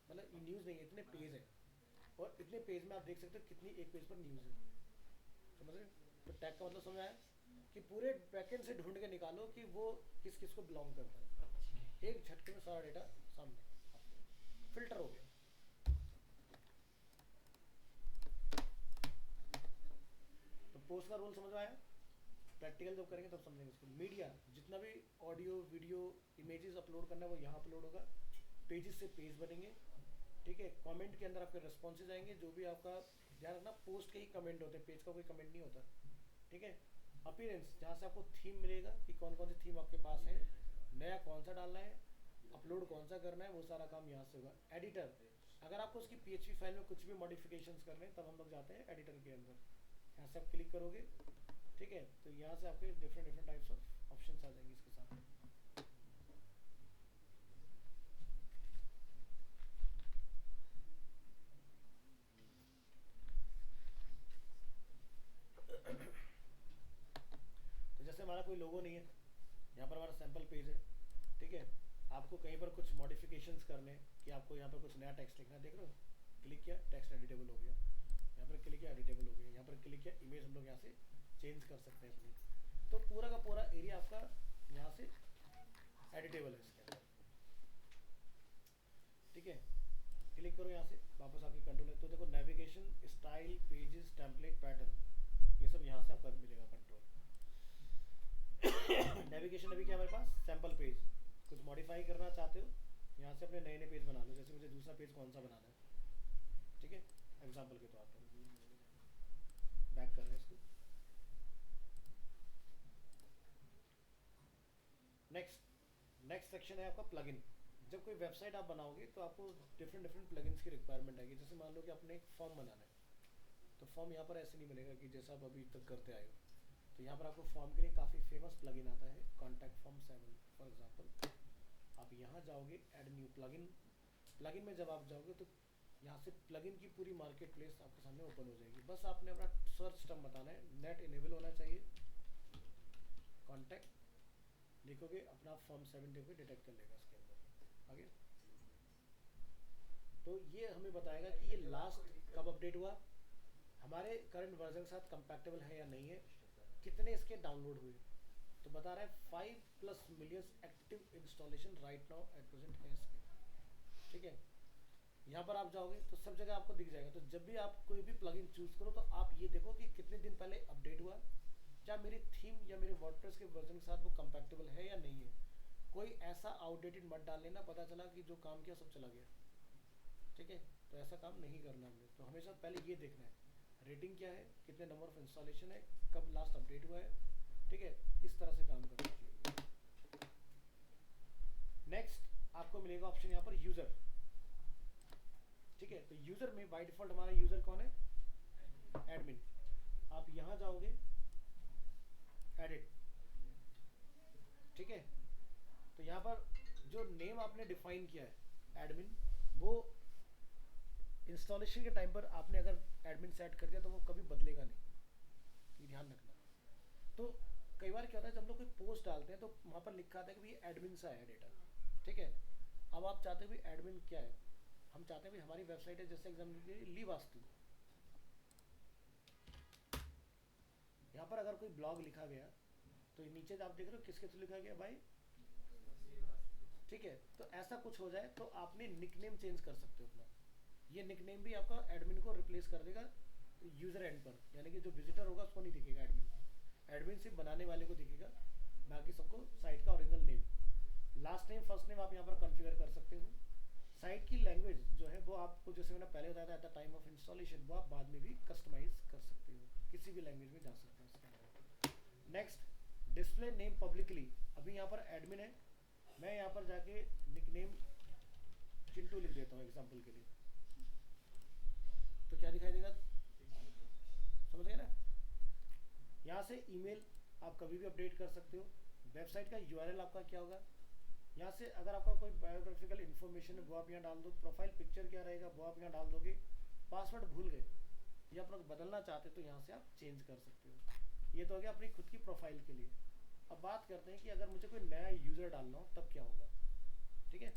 मतलब ये न्यूज़ नहीं है, इतने पेज हैं, और इतने पेज में आप देख सकते हो कितनी एक पेज पर न्यूज़ है, समझ रहे हो। तो टैग का मतलब समझ आया कि पूरे बैकएंड से ढूंढ के निकालो कि वो किस किस को बिलोंग करता है। एक झटके में सारा डेटा सामने फिल्टर हो गया। तो पोस्ट का रोल समझ में आया? प्रैक्टिकल जब करेंगे तब समझेंगे इसको। मीडिया, जितना भी ऑडियो वीडियो इमेजेस अपलोड करना है वो यहाँ अपलोड होगा। पेजेस से पेज बनेंगे, ठीक है। कमेंट के अंदर आपके रिस्पॉन्सेज आएंगे, जो भी आपका, ध्यान रखना पोस्ट के ही कमेंट होते हैं, पेज का कोई कमेंट नहीं होता, ठीक है। अपीयरेंस, जहाँ से आपको थीम मिलेगा कि कौन कौन सी थीम आपके पास है, नया कौन सा डालना है, अपलोड कौन सा करना है, वो सारा काम यहाँ से होगा। एडिटर, अगर आपको उसकी PHP फाइल में कुछ भी मॉडिफिकेशंस करने हैं तब हम लोग जाते हैं एडिटर के अंदर। यहाँ से आप क्लिक करोगे, ठीक है, तो यहाँ से आपके different different types of options आ जाएंगे इसके साथ। तो जैसे हमारा कोई लोगो नहीं है, यहाँ पर हमारा सैम्पल पेज है, ठीक है। आपको कहीं पर कुछ मॉडिफिकेशंस करने हैं कि आपको यहाँ पर कुछ नया टेक्स्ट लिखना है, देख रहे हो, क्लिक किया, टेक्स्ट एडिटेबल हो गया। यहाँ पर क्लिक किया, एडिटेबल हो गया। यहाँ पर क्लिक किया, इमेज हम लोग यहाँ से चेंज कर सकते हैं अपनी। तो पूरा का पूरा एरिया आपका यहाँ से एडिटेबल है इसके अंदर, ठीक है। क्लिक करो यहाँ से, वापस आपकी कंट्रोल है, तो देखो navigation, style, pages, template, pattern, ये सब यहाँ से आपका मिलेगा कंट्रोल। नेविगेशन अभी क्या हमारे पास सैम्पल पेज, कुछ मॉडिफाई करना चाहते हो यहाँ से अपने नए नए पेज बना लो। जैसे मुझे दूसरा पेज कौन सा बनाना है, ठीक है, एग्जाम्पल के तौर पर बैक कर रहे हैं इसको। नेक्स्ट सेक्शन है आपका प्लगइन। जब कोई वेबसाइट आप बनाओगे तो आपको डिफरेंट डिफरेंट प्लगइन्स की रिक्वायरमेंट आएगी। जैसे मान लो कि आपने एक फॉर्म बनाना है, तो फॉर्म यहाँ पर ऐसे नहीं बनेगा कि जैसा आप अभी तक करते आए हो। तो यहाँ पर आपको फॉर्म के लिए काफ़ी फेमस प्लगइन आता है, कॉन्टैक्ट फॉर्म 7 फॉर एग्जांपल। आप यहाँ जाओगे, ऐड न्यू प्लगइन। प्लगइन में जब आप जाओगे तो यहाँ से प्लगइन की पूरी मार्केट प्लेस आपके सामने ओपन हो जाएगी। बस आपने अपना सर्च टर्म बताना है, नेट इनेबल होना चाहिए, कॉन्टैक्ट लिखोगे, अपना फॉर्म 7 देखोगे, डिटेक्ट कर लेगा इसके अंदर। आगे तो ये हमें बताएगा कि ये लास्ट कब अपडेट हुआ, हमारे करंट वर्जन के साथ कंपैटिबल है या नहीं है, कितने इसके डाउनलोड हुए। तो बता रहा है 5+ million active installation right now at present है इसके, ठीक है। यहाँ पर आप जाओगे तो सब जगह आपको दिख जाएगा। तो जब भी आप कोई भी प्लगइन चूज करो तो आप ये देखो कि कितने दिन पहले अपडेट हुआ, क्या मेरी थीम या मेरे वर्डप्रेस के वर्जन के साथ वो कंपैटिबल है या नहीं है। कोई ऐसा आउटडेटेड मत डाल लेना, पता चला कि जो काम किया सब चला गया, ठीक है। तो ऐसा काम नहीं करना हमने। तो हमेशा पहले ये देखना है रेटिंग क्या है, कितने नंबर ऑफ इंस्टॉलेशन है, कब लास्ट अपडेट हुआ है, ठीक है। इस तरह से काम करना चाहिए। नेक्स्ट आपको मिलेगा ऑप्शन यहाँ पर यूजर, ठीक है। तो यूजर में बाय डिफॉल्ट हमारा यूजर कौन है, एडमिन। आप यहाँ जाओगे, एडिट, ठीक है। तो यहाँ पर जो नेम आपने डिफाइन किया है एडमिन, वो इंस्टॉलेशन के टाइम पर आपने अगर एडमिन सेट कर दिया तो वो कभी बदलेगा नहीं, ये ध्यान रखना। तो कई बार क्या होता है जब हम लोग कोई पोस्ट डालते हैं तो वहाँ पर लिखा आता है कि भाई एडमिन से आया डेटा, ठीक है। अब आप चाहते हो भाई एडमिन क्या है, हम चाहते हैं भाई हमारी वेबसाइट है जैसे एग्जाम्पल के लिए ली वास्तु, यहाँ पर अगर कोई ब्लॉग लिखा गया तो नीचे आप देख रहे हो किसके थ्रू लिखा गया भाई, ठीक है। तो ऐसा कुछ हो जाए तो आपने निकनेम चेंज कर सकते हो अपना। ये निकनेम भी आपका एडमिन को रिप्लेस कर देगा यूजर एंड पर, यानी कि जो विजिटर होगा उसको नहीं दिखेगा एडमिन सिर्फ बनाने वाले को दिखेगा, बाकी सबको साइट का original name, last name, first name आप यहाँ पर कॉन्फ़िगर कर सकते हो। साइट की लैंग्वेज जो है वो आपको, जैसे मैंने पहले बताया था at the time of installation, वो आप बाद में भी कस्टमाइज कर सकते हो, किसी भी लैंग्वेज में जा सकते हो इसके अंदर। नेक्स्ट डिस्प्ले नेम पब्लिकली, अभी यहाँ पर एडमिन है, मैं यहाँ पर जाके निकनेम चिंटू लिख देता हूँ एग्जाम्पल के लिए, तो क्या दिखाई देगा, समझ गए ना। यहाँ से ईमेल आप कभी भी अपडेट कर सकते हो। वेबसाइट का यूआरएल आपका क्या होगा, यहाँ से अगर आपका कोई बायोग्राफिकल इन्फॉर्मेशन है वो आप यहाँ डाल दो, प्रोफाइल पिक्चर क्या रहेगा वो आप यहाँ डाल दोगे, पासवर्ड भूल गए या आप लोग बदलना चाहते तो यहाँ से आप चेंज कर सकते हो। ये तो हो गया अपनी खुद की प्रोफाइल के लिए। अब बात करते हैं कि अगर मुझे कोई नया यूज़र डालना हो तब क्या होगा, ठीक है।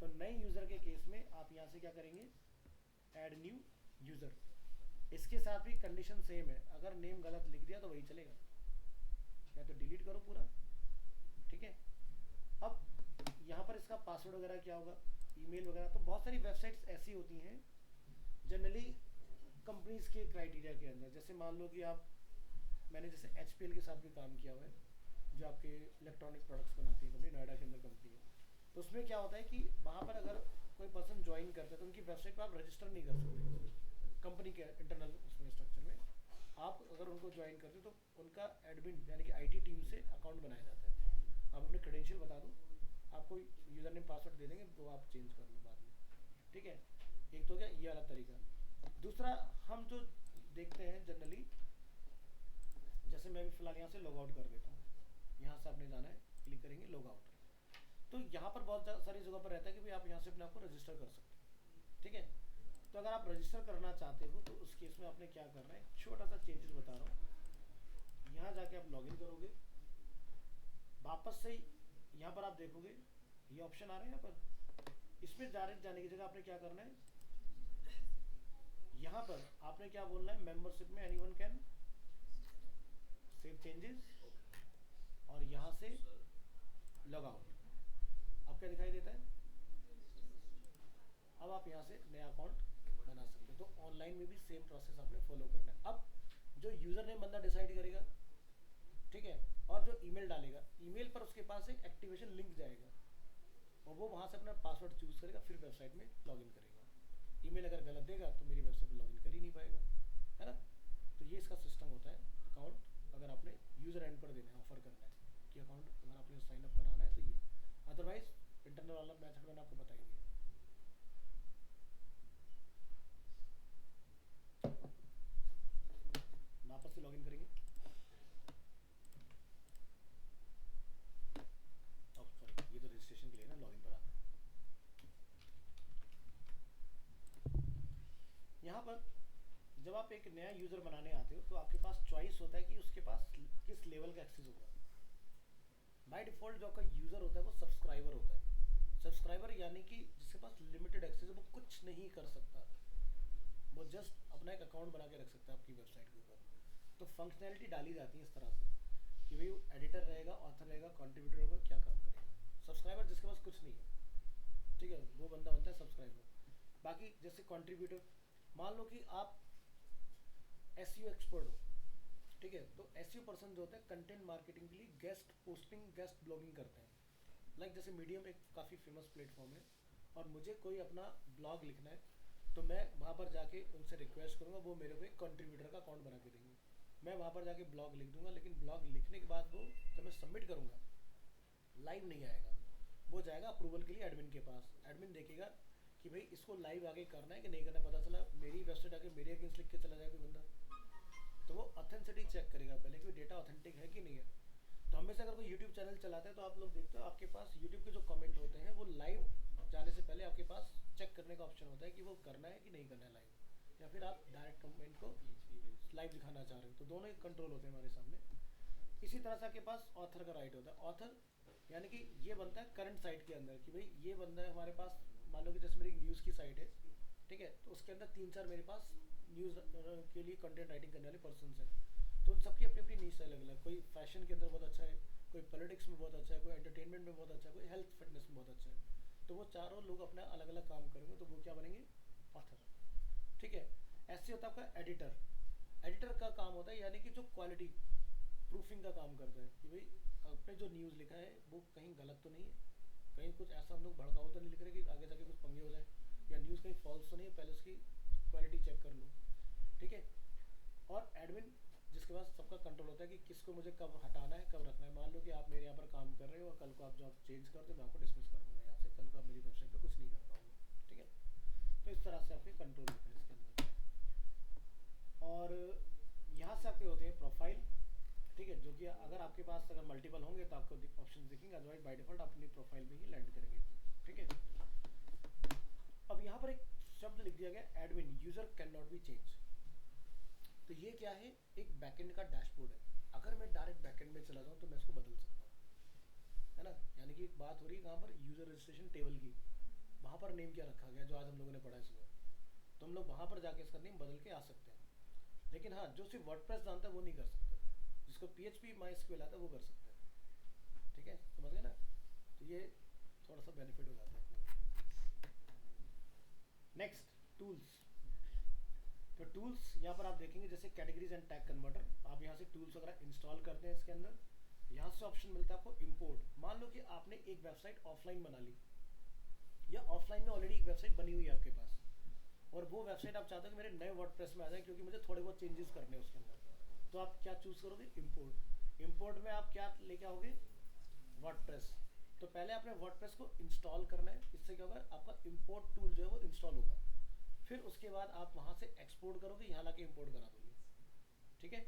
तो नए यूज़र के केस में आप यहाँ से क्या करेंगे, ऐड न्यू यूज़र। इसके साथ भी कंडीशन सेम है, अगर नेम गलत लिख दिया तो वही चलेगा, या तो डिलीट करो पूरा, ठीक है। अब यहाँ पर इसका पासवर्ड वगैरह क्या होगा, ईमेल वगैरह। तो बहुत सारी वेबसाइट्स ऐसी होती हैं जनरली कंपनीज के क्राइटेरिया के अंदर। जैसे मान लो कि आप, मैंने जैसे एच के साथ भी काम किया हुआ है, जो आपके इलेक्ट्रॉनिक प्रोडक्ट्स बनाती है कंपनी, नोएडा के अंदर कंपनी है। तो उसमें क्या होता है कि वहाँ पर अगर कोई पर्सन ज्वाइन करता है तो उनकी वेबसाइट पर आप रजिस्टर नहीं कर सकते कंपनी के इंटरनल उसमें स्ट्रक्चर में। आप अगर उनको ज्वाइन करते हो तो उनका एडमिन यानी कि आईटी टीम से अकाउंट बनाया जाता है। आप अपने क्रेडेंशियल बता दो, आपको यूज़र नेम पासवर्ड दे देंगे, वो आप चेंज कर लो बाद में, ठीक है। एक तो क्या ये वाला तरीका। दूसरा, हम जो देखते हैं जनरली, जैसे मैं भी फिलहाल यहाँ से लॉग आउट कर देता हूँ, यहाँ से आपने जाना है, क्लिक करेंगे लॉग आउट। तो यहाँ पर बहुत सारी जगह पर रहता है कि भाई आप यहाँ से अपने आप को रजिस्टर कर सकते हो, ठीक है। तो अगर आप रजिस्टर करना चाहते हो तो उस केस में आपने क्या करना है, छोटा सा चेंजेस बता रहा हूँ। यहाँ जाके आप लॉगिन करोगे, वापस से यहाँ पर आप देखोगे ये ऑप्शन आ रहे हैं यहाँ पर, इसमें जाने की जगह आपने क्या करना है, यहाँ पर आपने क्या बोलना है, मेंबरशिप में एनीवन कैन सेव चेंजेस, और यहाँ से लॉग आउट। अब क्या दिखाई देता है, अब आप यहाँ से नया अकाउंट बना सकते हो। तो ऑनलाइन में भी सेम प्रोसेस आपने फॉलो करना है। अब जो यूज़र नेम बंदा डिसाइड करेगा, ठीक है, और जो ईमेल डालेगा, ईमेल पर उसके पास एक एक्टिवेशन लिंक जाएगा और वो वहाँ से अपना पासवर्ड चूज़ करेगा, फिर वेबसाइट में लॉगिन करेगा। ईमेल अगर गलत देगा तो मेरी वेबसाइट पर लॉगिन कर ही नहीं पाएगा, है ना। तो ये इसका सिस्टम होता है। अकाउंट अगर आपने यूज़र एंड पर देना है, ऑफर करना है कि अकाउंट अगर आपने साइन अप कराना है तो ये, अदरवाइज इंटरनल वाला मैथड मैंने आपको बता ही दिया। वापस से लॉगिन करेंगे, सॉरी, ये तो रजिस्ट्रेशन के लिए ना, लॉगिन पर आता है। यहाँ पर जब आप एक नया यूज़र बनाने आते हो तो आपके पास चॉइस होता है कि उसके पास किस लेवल का एक्सेस होगा। बाय डिफ़ॉल्ट जो आपका यूज़र होता है वो सब्सक्राइबर होता है। सब्सक्राइबर यानी कि जिसके पास लिमिटेड एक्सेस है, वो कुछ नहीं कर सकता, वो जस्ट अपना एक अकाउंट बना के रख सकता है आपकी वेबसाइट के ऊपर। तो फंक्शनैलिटी डाली जाती है इस तरह से कि भाई एडिटर रहेगा, ऑथर रहेगा, कंट्रीब्यूटर होगा, क्या काम करेगा। सब्सक्राइबर जिसके पास कुछ नहीं है, ठीक है, वो बंदा बनता है सब्सक्राइबर। बाकी जैसे कंट्रीब्यूटर, मान लो कि आप एसईओ एक्सपर्ट हो, ठीक है, तो एसईओ पर्सन जो होता है कंटेंट मार्केटिंग के लिए गेस्ट पोस्टिंग, गेस्ट ब्लॉगिंग करते हैं। लाइक जैसे मीडियम एक काफ़ी फेमस प्लेटफॉर्म है और मुझे कोई अपना ब्लॉग लिखना है तो मैं वहाँ पर जाके उनसे रिक्वेस्ट करूँगा, वो मेरे को एक कंट्रीब्यूटर का अकाउंट बना के देंगे। मैं वहाँ पर जाके ब्लॉग लिख दूंगा, लेकिन ब्लॉग लिखने के बाद वो जब मैं सबमिट करूँगा लाइव नहीं आएगा, वो जाएगा अप्रूवल के लिए एडमिन के पास। एडमिन देखेगा कि भाई इसको लाइव आगे करना है कि नहीं करना। पता चला मेरी वेबसाइट आके मेरे अगेंस्ट लिख के चला जाए कोई बंदा, तो वो ऑथेंटिसिटी चेक करेगा पहले कि डेटा ऑथेंटिक है कि नहीं है। तो हमेशा अगर कोई यूट्यूब चैनल चलाता है तो आप लोग देखते हो आपके पास यूट्यूब के जो कमेंट होते हैं वो लाइव जाने से पहले आपके पास चेक करने का ऑप्शन होता है कि वो करना है कि नहीं करना है लाइव, या फिर आप डायरेक्ट कमेंट को लाइव दिखाना चाह रहे हो। तो दोनों ही कंट्रोल होते हैं हमारे सामने। इसी तरह से आपके पास ऑथर का राइट होता है। ऑथर यानी कि ये बनता है करंट साइट के अंदर कि भाई ये बंदा है हमारे पास, मान लो कि जैसे मेरी न्यूज़ की साइट है, ठीक है, तो उसके अंदर 3-4 मेरे पास न्यूज़ के लिए कंटेंट राइटिंग करने वाले पर्सन हैं। तो उन सबकी अपनी अपनी नीश अलग अलग, कोई फैशन के अंदर बहुत अच्छा है, कोई पॉलिटिक्स में बहुत अच्छा है, कोई एंटरटेनमेंट में बहुत अच्छा है, कोई हेल्थ फिटनेस में बहुत अच्छा है। तो वो चारों लोग अपना अलग अलग काम करेंगे, तो वो क्या बनेंगे, ऑथर, ठीक है। ऐसे होता है आपका एडिटर। एडिटर का काम होता है यानी कि जो क्वालिटी प्रूफिंग का काम करता है कि भाई आपने जो न्यूज़ लिखा है वो कहीं गलत तो नहीं है, कहीं कुछ ऐसा हम लोग भड़काऊ तो नहीं लिख रहे कि आगे जाके कुछ पंगे हो जाए, या न्यूज़ कहीं फॉल्स तो नहीं है, पहले उसकी क्वालिटी चेक कर लो, ठीक है। और एडमिन जिसके पास सबका कंट्रोल होता है कि किसको मुझे कब हटाना है, कब रखना है। मान लो कि आप मेरे यहाँ पर काम कर रहे हो और कल को आप जॉब चेंज कर दो, मैं आपको डिसमिस कर दूंगा यहाँ से, कल को आप मेरी वेबसाइट पर कुछ नहीं कर पाओगे, ठीक है। तो इस तरह से आपके कंट्रोल होते हैं इसके अंदर। और यहाँ से आपके होते हैं प्रोफाइल, ठीक है, जो कि अगर आपके पास अगर मल्टीपल होंगे तो आपको ऑप्शन दिखेंगे, अदरवाइज बाय डिफॉल्ट अपनी प्रोफाइल में ही लैंड करेंगे, ठीक है। अब यहाँ पर एक शब्द लिख दिया गया admin user can not be change. तो ये क्या है, एक बैकएंड का डैशबोर्ड है। अगर मैं डायरेक्ट बैकएंड में चला जाऊँ तो मैं इसको बदल सकता हूँ, है ना। यानी कि एक बात हो रही है कहाँ पर, यूजर रजिस्ट्रेशन टेबल की, वहाँ पर नेम क्या रखा गया जो आज हम लोगों ने पढ़ा है सुबह, तो हम लोग वहाँ पर जाके इसका नेम बदल के आ सकते हैं। लेकिन हाँ, जो सिर्फ वर्डप्रेस जानता है वो नहीं कर सकता। जिसको जिसको PHP MySQL आता है वो कर सकते हैं, ठीक है, समझ गए ना। तो ये थोड़ा सा बेनिफिट हो जाता है अपने। Next tools. तो टूल्स यहाँ पर आप देखेंगे जैसे कैटेगरीज एंड टैग कन्वर्टर, आप यहाँ से टूल्स वगैरह इंस्टॉल करते हैं इसके अंदर। यहाँ से ऑप्शन मिलता है आपको इंपोर्ट। मान लो कि आपने एक वेबसाइट ऑफलाइन बना ली या ऑफलाइन में ऑलरेडी एक वेबसाइट बनी हुई है आपके पास, और वो वेबसाइट आप चाहते हो कि मेरे नए वर्डप्रेस में आ जाए क्योंकि मुझे थोड़े बहुत चेंजेस करने हैं उसके अंदर, तो आप क्या चूज करोगे, इंपोर्ट। इंपोर्ट में आप क्या लेके आओगे, वर्डप्रेस। तो पहले आपने वर्डप्रेस को इंस्टॉल करना है, इससे क्या होगा आपका इंपोर्ट टूल जो है वो इंस्टॉल होगा। फिर उसके बाद आप वहाँ से एक्सपोर्ट करोगे, यहाँ लाके इंपोर्ट करा दोगे, ठीक है।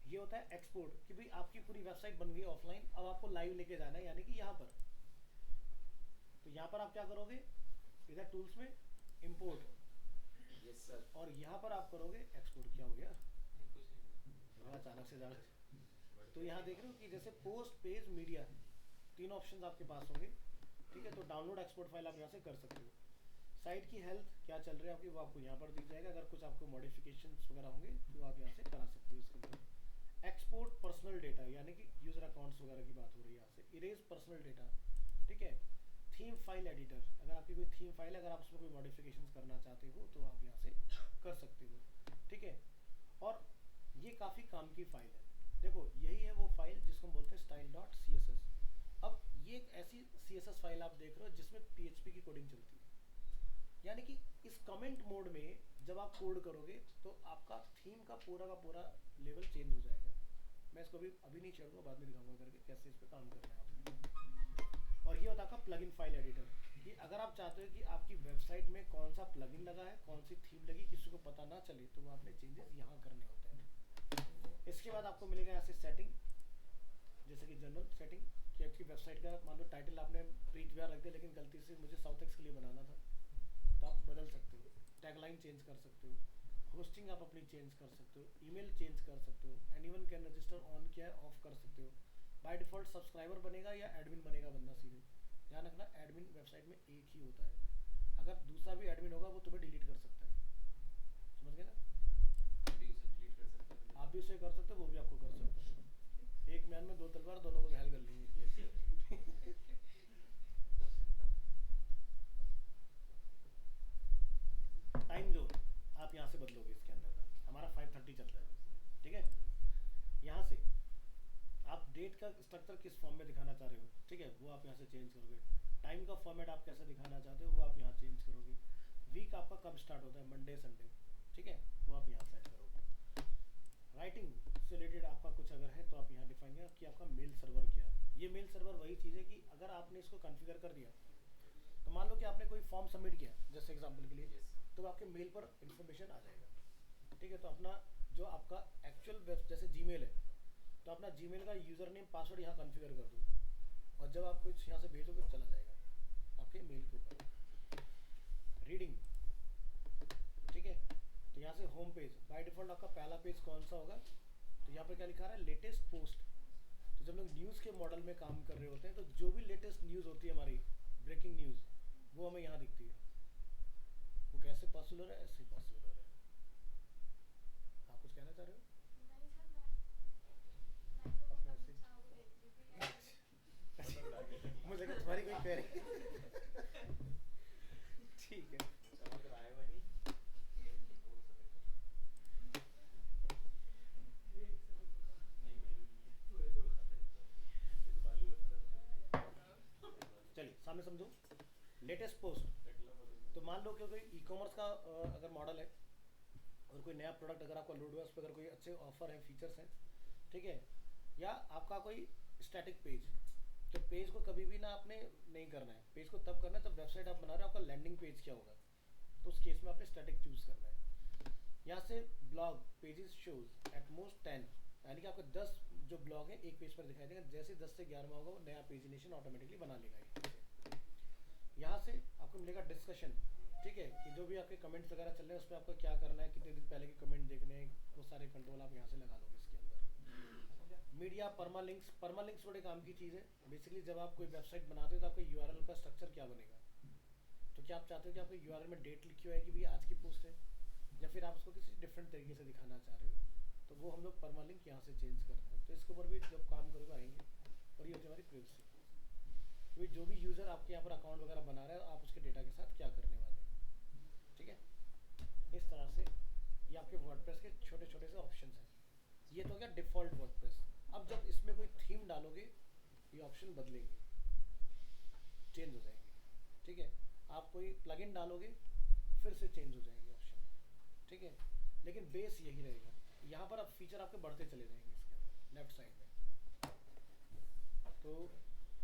ये होता है एक्सपोर्ट कि भाई आपकी पूरी वेबसाइट बन गई ऑफलाइन, अब आपको लाइव लेके जाना है यानी कि यहाँ पर। तो यहाँ पर आप क्या करोगे, इधर टूल्स में इंपोर्ट, यस सर। और यहाँ पर आप करोगे एक्सपोर्ट। क्या हो गया, कुछ नहीं। अचानक से जाना। तो यहाँ देख रहे हो कि जैसे पोस्ट, पेज, मीडिया, तीन ऑप्शंस आपके पास होंगे, ठीक है। तो डाउनलोड एक्सपोर्ट फाइल आप यहाँ से कर सकते हो। साइट की हेल्थ क्या चल रहा है आपकी, वो आपको यहाँ पर दिख जाएगा। अगर कुछ आपको मॉडिफिकेशंस वगैरह होंगे तो आप यहाँ से करा सकते हो इसके अंदर। एक्सपोर्ट पर्सनल डेटा यानी कि यूजर अकाउंट्स वगैरह की बात हो रही है यहाँ से। इरेज पर्सनल डेटा, ठीक है। थीम फाइल एडिटर, अगर आपकी कोई थीम फाइल है, अगर आप उसमें कोई मॉडिफिकेशंस करना चाहते हो तो आप यहाँ से कर सकते हो, ठीक है। और ये काफ़ी काम की फाइल है। देखो यही है वो फाइल जिसको हम बोलते हैं style.css। अब ये एक ऐसी CSS फाइल आप देख रहे हो जिसमें PHP की कोडिंग चलती है, यानी कि इस कमेंट मोड में जब आप कोड करोगे तो आपका थीम का पूरा लेवल चेंज हो जाएगा। मैं इसको अभी नहीं छोड़ूंगा, बाद में दिखाऊंगा करके कैसे इस पर काम करना है आपको। और ये होता है आपका प्लगइन फाइल एडिटर, कि अगर आप चाहते हो कि आपकी वेबसाइट में कौन सा प्लगइन लगा है, कौन सी थीम लगी, किसी को पता ना चले, तो वो आपने चेंजेस यहाँ करने होते हैं। इसके बाद आपको मिलेगा यहाँ से सेटिंग, जैसे कि जनरल सेटिंग कि आपकी वेबसाइट का मान लो टाइटल आपने प्रीत विहार रख दिया, लेकिन गलती से मुझे साउथ एक्स के लिए बनाना था, तो आप बदल सकते हो। टैगलाइन चेंज कर सकते हो, होस्टिंग आप अपनी चेंज कर सकते हो, ईमेल चेंज कर सकते हो, एनीवन कैन रजिस्टर ऑन किया है ऑफ कर सकते हो। बाय डिफॉल्ट सब्सक्राइबर बनेगा या एडमिन बनेगा बंदा सीधे। ध्यान रखना एडमिन वेबसाइट में एक ही होता है, अगर दूसरा भी एडमिन होगा वो तुम्हें डिलीट कर सकता है, समझ गए ना। आप भी उसे कर सकते हो, वो भी आपको कर सकता है। एक मैन में दो तलवार, दोनों को घायल कर लेंगे। टाइम जोन आप यहाँ से बदलोगे, इसके अंदर हमारा 5:30 चलता है, ठीक है। यहाँ से आप डेट का स्ट्रक्चर किस फॉर्म में दिखाना चाह रहे हो, ठीक है, वो आप यहाँ से चेंज करोगे। टाइम का फॉर्मेट आप कैसे दिखाना चाहते हो वो आप यहाँ चेंज करोगे। वीक आपका कब स्टार्ट होता है, मंडे संडे, ठीक है, वो आप यहाँ सेट करोगे। राइटिंग से रिलेटेड आपका कुछ अगर है तो आप यहाँ डिफाइन करें कि आपका मेल सर्वर क्या है। ये मेल सर्वर वही चीज़ है कि अगर आपने इसको कॉन्फ़िगर कर दिया, तो मान लो कि आपने कोई फॉर्म सबमिट किया जैसे एग्जांपल के लिए, तो आपके मेल पर इंफॉर्मेशन आ जाएगा, ठीक है। तो अपना जो आपका एक्चुअल वेब जैसे जीमेल है, तो अपना जीमेल का यूज़र नेम पासवर्ड यहाँ कॉन्फ़िगर कर दो, और जब आप कुछ यहाँ से भेजोगे चला जाएगा आपके मेल के ऊपर। रीडिंग, ठीक है। तो यहाँ से होम पेज, बाय डिफ़ॉल्ट आपका पहला पेज कौन सा होगा, तो यहाँ पर क्या लिखा रहा है, लेटेस्ट पोस्ट। तो जब लोग न्यूज़ के मॉडल में काम कर रहे होते हैं तो जो भी लेटेस्ट न्यूज़ होती है हमारी, ब्रेकिंग न्यूज़, वो हमें यहाँ दिखती है। वो कैसे पॉसिबल हो रहा है, ऐसे पॉसिबल हो रहा है। आप कुछ कहना चाह रहे हो? मुझे लगा तुम्हारी कोई क्वेरी। ठीक है, चलिए सामने समझो। लेटेस्ट पोस्ट, तो मान लो कि कोई ई कॉमर्स का अगर मॉडल है और कोई नया प्रोडक्ट अगर आपका लोड हुआ, उस पर अगर कोई अच्छे ऑफर हैं, फीचर्स हैं, ठीक है, या आपका कोई स्टैटिक पेज, तो पेज को कभी भी ना आपने नहीं करना है। पेज को तब करना है जब वेबसाइट आप बना रहे हो आपका लैंडिंग पेज क्या होगा, तो उस केस में आपने स्टैटिक चूज़ करना है। यहाँ से blog pages shows at most 10, यानी कि आपके 10 जो ब्लॉग हैं एक पेज पर दिखाई देगा। जैसे 10 से 11 होगा वो नया पेजिनेशन ऑटोमेटिकली बना लेगा। यहाँ से आपको मिलेगा डिस्कशन, ठीक है, कि जो भी आपके कमेंट्स वगैरह चल रहे हैं उसमें आपको क्या करना है, कितने दिन पहले के कमेंट देखने हैं, वो सारे कंट्रोल आप यहाँ से लगा लोगे इसके अंदर। मीडिया परमालिंक्स, परमालिंक्स बड़े काम की चीज़ है। बेसिकली जब आप कोई वेबसाइट बनाते हो तो आपका URL का स्ट्रक्चर क्या बनेगा, तो क्या आप चाहते हो कि आपके URL में डेट लिखी हुई है कि भाई आज की पोस्ट है, या फिर आप उसको किसी डिफरेंट तरीके से दिखाना चाह रहे हो, तो वो हम लोग परमालिंक यहाँ से चेंज कर रहे हैं। तो इसके ऊपर भी जब काम करोगे आएंगे। और ये होती है हमारी प्राइवेसी, क्योंकि जो भी यूज़र आपके यहाँ पर अकाउंट वगैरह बना रहा है आप उसके डेटा के साथ क्या करने वाले हैं, ठीक है। इस तरह से ये आपके वर्डप्रेस के छोटे छोटे से ऑप्शंस हैं। ये तो हो गया डिफ़ॉल्ट वर्डप्रेस। अब जब इसमें कोई थीम डालोगे ये ऑप्शन बदलेंगे, चेंज हो जाएंगे, ठीक है। आप कोई प्लगइन डालोगे फिर से चेंज हो जाएंगे ऑप्शन, ठीक है। लेकिन बेस यही रहेगा। यहाँ पर अब फीचर आपके बढ़ते चले जाएंगे इसके अंदर लेफ्ट साइड में। तो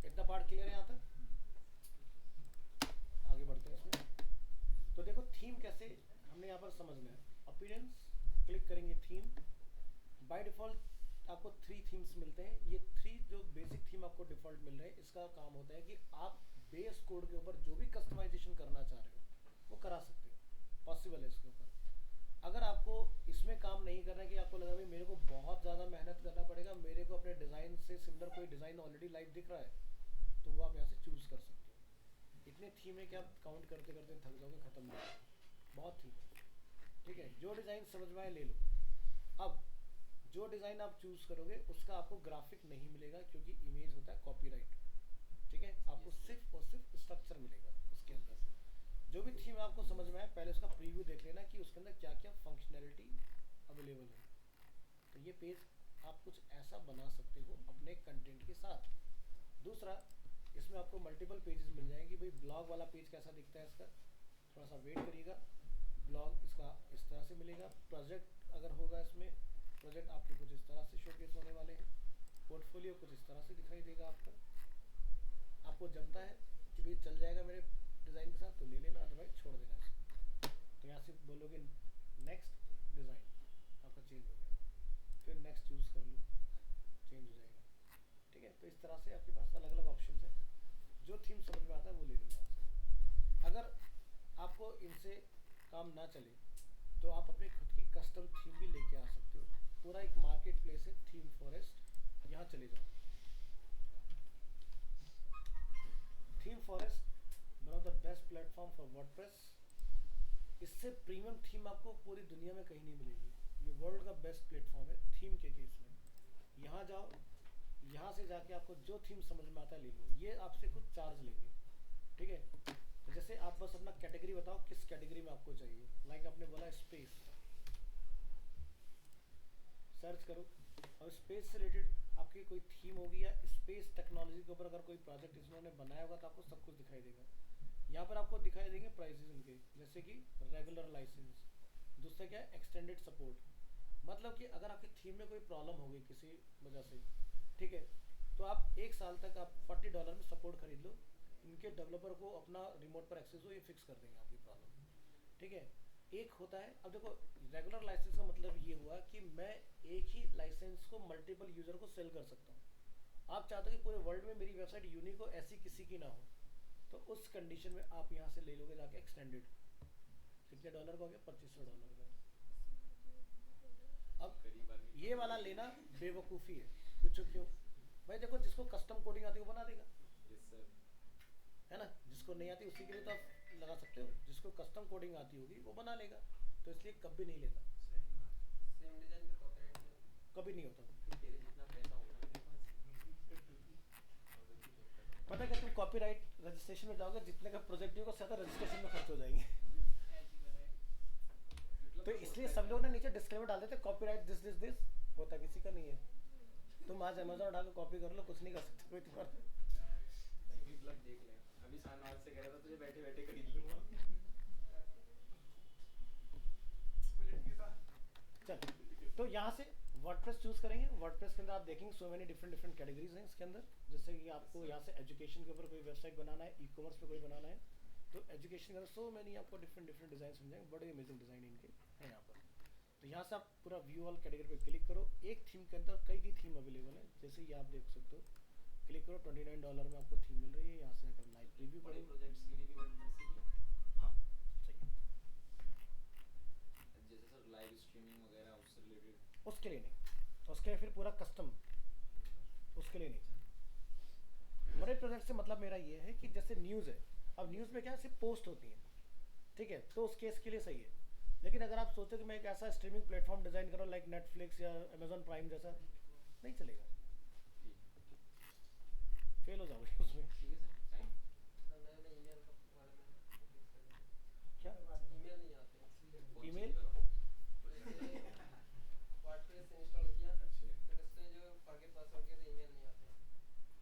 इतना पार्ट क्लियर है यहाँ तक, आगे बढ़ते हैं इसमें। तो देखो थीम कैसे हमने यहाँ पर समझना है। अपीयरेंस क्लिक करेंगे थीम, बाय डिफ़ॉल्ट आपको 3 थीम्स मिलते हैं। ये 3 जो बेसिक थीम आपको डिफ़ॉल्ट मिल रहे हैं, इसका काम होता है कि आप बेस कोड के ऊपर जो भी कस्टमाइजेशन करना चाह रहे हो वो करा सकते हो, पॉसिबल है इसके ऊपर। अगर आपको इसमें काम नहीं करना है कि आपको लगा भाई मेरे को बहुत ज़्यादा मेहनत करना पड़ेगा, मेरे को अपने डिज़ाइन से सिमिलर कोई डिज़ाइन ऑलरेडी लाइव दिख रहा है, तो वो आप यहाँ से चूज़ कर सकते हो। इतने थीम है कि आप काउंट करते करते थक जाओगे, ख़त्म नहीं होगा, बहुत थीम है, ठीक है। जो डिज़ाइन समझ में आए ले लो। अब जो डिज़ाइन आप चूज़ करोगे उसका आपको ग्राफिक नहीं मिलेगा, क्योंकि इमेज होता है कॉपीराइट, ठीक है। आपको सिर्फ और सिर्फ स्ट्रक्चर मिलेगा उसके अंदर। जो भी थीम आपको समझ में आए पहले उसका प्रीव्यू देख लेना कि उसके अंदर क्या क्या फंक्शनैलिटी अवेलेबल है। तो ये पेज आप कुछ ऐसा बना सकते हो अपने कंटेंट के साथ। दूसरा, इसमें आपको मल्टीपल पेजेस मिल जाएंगे। भाई ब्लॉग वाला पेज कैसा दिखता है इसका, थोड़ा सा वेट करिएगा। ब्लॉग इसका इस तरह से मिलेगा। प्रोजेक्ट अगर होगा इसमें, प्रोजेक्ट आपके कुछ इस तरह से शोकेस होने वाले हैं। पोर्टफोलियो कुछ इस तरह से दिखाई देगा आपको। आपको जमता है कि भाई चल जाएगा मेरे डिज़ाइन के साथ तो ले लेना, अदरवाइज छोड़ देना इसको। तो यहाँ से बोलोगे नेक्स्ट, डिज़ाइन आपका चेंज हो गया, फिर नेक्स्ट चूज़ कर लो, चेंज हो जाएगा, ठीक है। तो इस तरह से आपके पास अलग अलग ऑप्शन है। जो थीम समझ में आता है वो ले लो यहाँ से। अगर आपको इनसे काम ना चले तो आप अपने खुद की कस्टम थीम भी लेके आ सकते हो। पूरा एक मार्केट प्लेस है थीम फॉरेस्ट, यहाँ चले जाओ। Theme forest one of the best platform for WordPress. इससे प्रीमियम थीम आपको पूरी दुनिया में कहीं नहीं मिलेगी। ये वर्ल्ड का बेस्ट प्लेटफॉर्म है थीम के केस में। यहाँ जाओ, यहाँ से जाके आपको जो थीम समझ में आता है ले लो। ये आपसे कुछ चार्ज लेंगे, ठीक है। तो जैसे आप बस अपना कैटेगरी बताओ किस कैटेगरी में आपको चाहिए। लाइक आपने बोला स्पेस, सर्च करो और स्पेस से रिलेटेड आपकी कोई थीम होगी या स्पेस टेक्नोलॉजी के ऊपर अगर कोई प्रोजेक्ट इन्होंने बनाया होगा तो आपको सब कुछ दिखाई देगा। यहाँ पर आपको दिखाई देंगे प्राइसेस इनके, जैसे कि रेगुलर लाइसेंस। दूसरा क्या है, एक्सटेंडेड सपोर्ट। मतलब कि अगर आपकी थीम में कोई प्रॉब्लम होगी किसी वजह से, ठीक है, तो आप 1 साल तक आप $40 में सपोर्ट खरीद लो। इनके डेवलपर को अपना रिमोट पर एक्सेस हो, ये फिक्स कर देंगे आपकी प्रॉब्लम, ठीक है। एक होता है, अब देखो रेगुलर लाइसेंस का मतलब ये हुआ कि मैं एक ही लाइसेंस को मल्टीपल यूज़र को सेल कर सकता हूँ। आप चाहते हो कि पूरे वर्ल्ड में मेरी वेबसाइट यूनिक हो, ऐसी किसी की ना हो, तो उस कंडीशन में आप यहाँ से ले लोगे जाके एक्सटेंडेड। कितने डॉलर का हो गया, $2500 का। अब ये वाला लेना बेवकूफ़ी है। पूछो क्यों? भाई देखो जिसको कस्टम कोडिंग आती है वो बना देगा, है ना। जिसको नहीं आती उसी के लिए तो आप लगा सकते हो। जिसको कस्टम कोडिंग आती होगी वो बना लेगा, तो इसलिए कभी नहीं लेता, सेम डिजाइन पे कॉपीराइट कभी नहीं होता। तेरे जितना पैसा होगा मेरे पास। पता है क्या, तुम कॉपीराइट रजिस्ट्रेशन में जाओगे, जितने का प्रोजेक्ट होगा उससे ज़्यादा रजिस्ट्रेशन में खर्च हो जाएंगे। तो इसलिए सब लोग ना नीचे डिस्क्लेमर डाल देते कॉपीराइट दिस दिस दिस, होता किसी का नहीं है। तुम आज अमेजोन उठा के कॉपी कर लो, कुछ नहीं कर सकते कोई तुम्हारा। मतलब देख ले, अभी शाहनवाज से कह रहा था तुझे बैठे बैठे खरीद लूंगा। चल, तो यहाँ से वर्डप्रेस चूज़ करेंगे। वर्डप्रेस के अंदर आप देखेंगे सो मेनी डिफरेंट कैटेगरीज हैं इसके अंदर। जैसे कि आपको यहाँ से एजुकेशन के ऊपर कोई वेबसाइट बनाना है, ई कॉमर्स पे कोई बनाना है, तो एजुकेशन के अंदर सो मैनी आपको डिफरेंट डिज़ाइन मिल जाएंगे। बड़े अमेजिंग डिज़ाइन इनके हैं यहाँ पर। तो यहाँ से आप पूरा व्यू ऑल कैटेगरी पे क्लिक करो। एक थीम के अंदर कई थीम अवेलेबल है, जैसे ये आप देख सकते हो। क्लिक करो, $29 में आपको थीम मिल रही है। यहाँ से अगर लाइव प्रीव्यू बड़े करो, प्रोजेक्ट्स के लिए भी वर्डप्रेस चाहिए। हाँ सही है। जैसे सर लाइव स्ट्रीमिंग वगैरह उससे रिलेटेड, उसके लिए नहीं, उसके लिए फिर पूरा कस्टम, उसके लिए नहीं। बड़े प्रोजेक्ट से मतलब मेरा ये है कि जैसे न्यूज़ है, अब न्यूज़ में क्या है, सिर्फ पोस्ट होती है, ठीक है, तो उस केस के लिए सही है। लेकिन अगर आप सोचो कि मैं एक ऐसा स्ट्रीमिंग प्लेटफॉर्म डिज़ाइन करूँ लाइक नेटफ्लिक्स या अमेजोन प्राइम जैसा, नहीं चलेगा, ठीक फेल हो जाओगे उसमें। ठीक है सर टाइम सर मैंने ईमेल का बारे में फिक्स कर दिया। क्या ईमेल नहीं आते हैं। कौन सी ईमेल? करो जैसे वर्डप्रेस इंस्टॉल किया, अच्छे फिर उससे जो फॉरगेट पासवर्ड किया तो ईमेल नहीं आते हैं।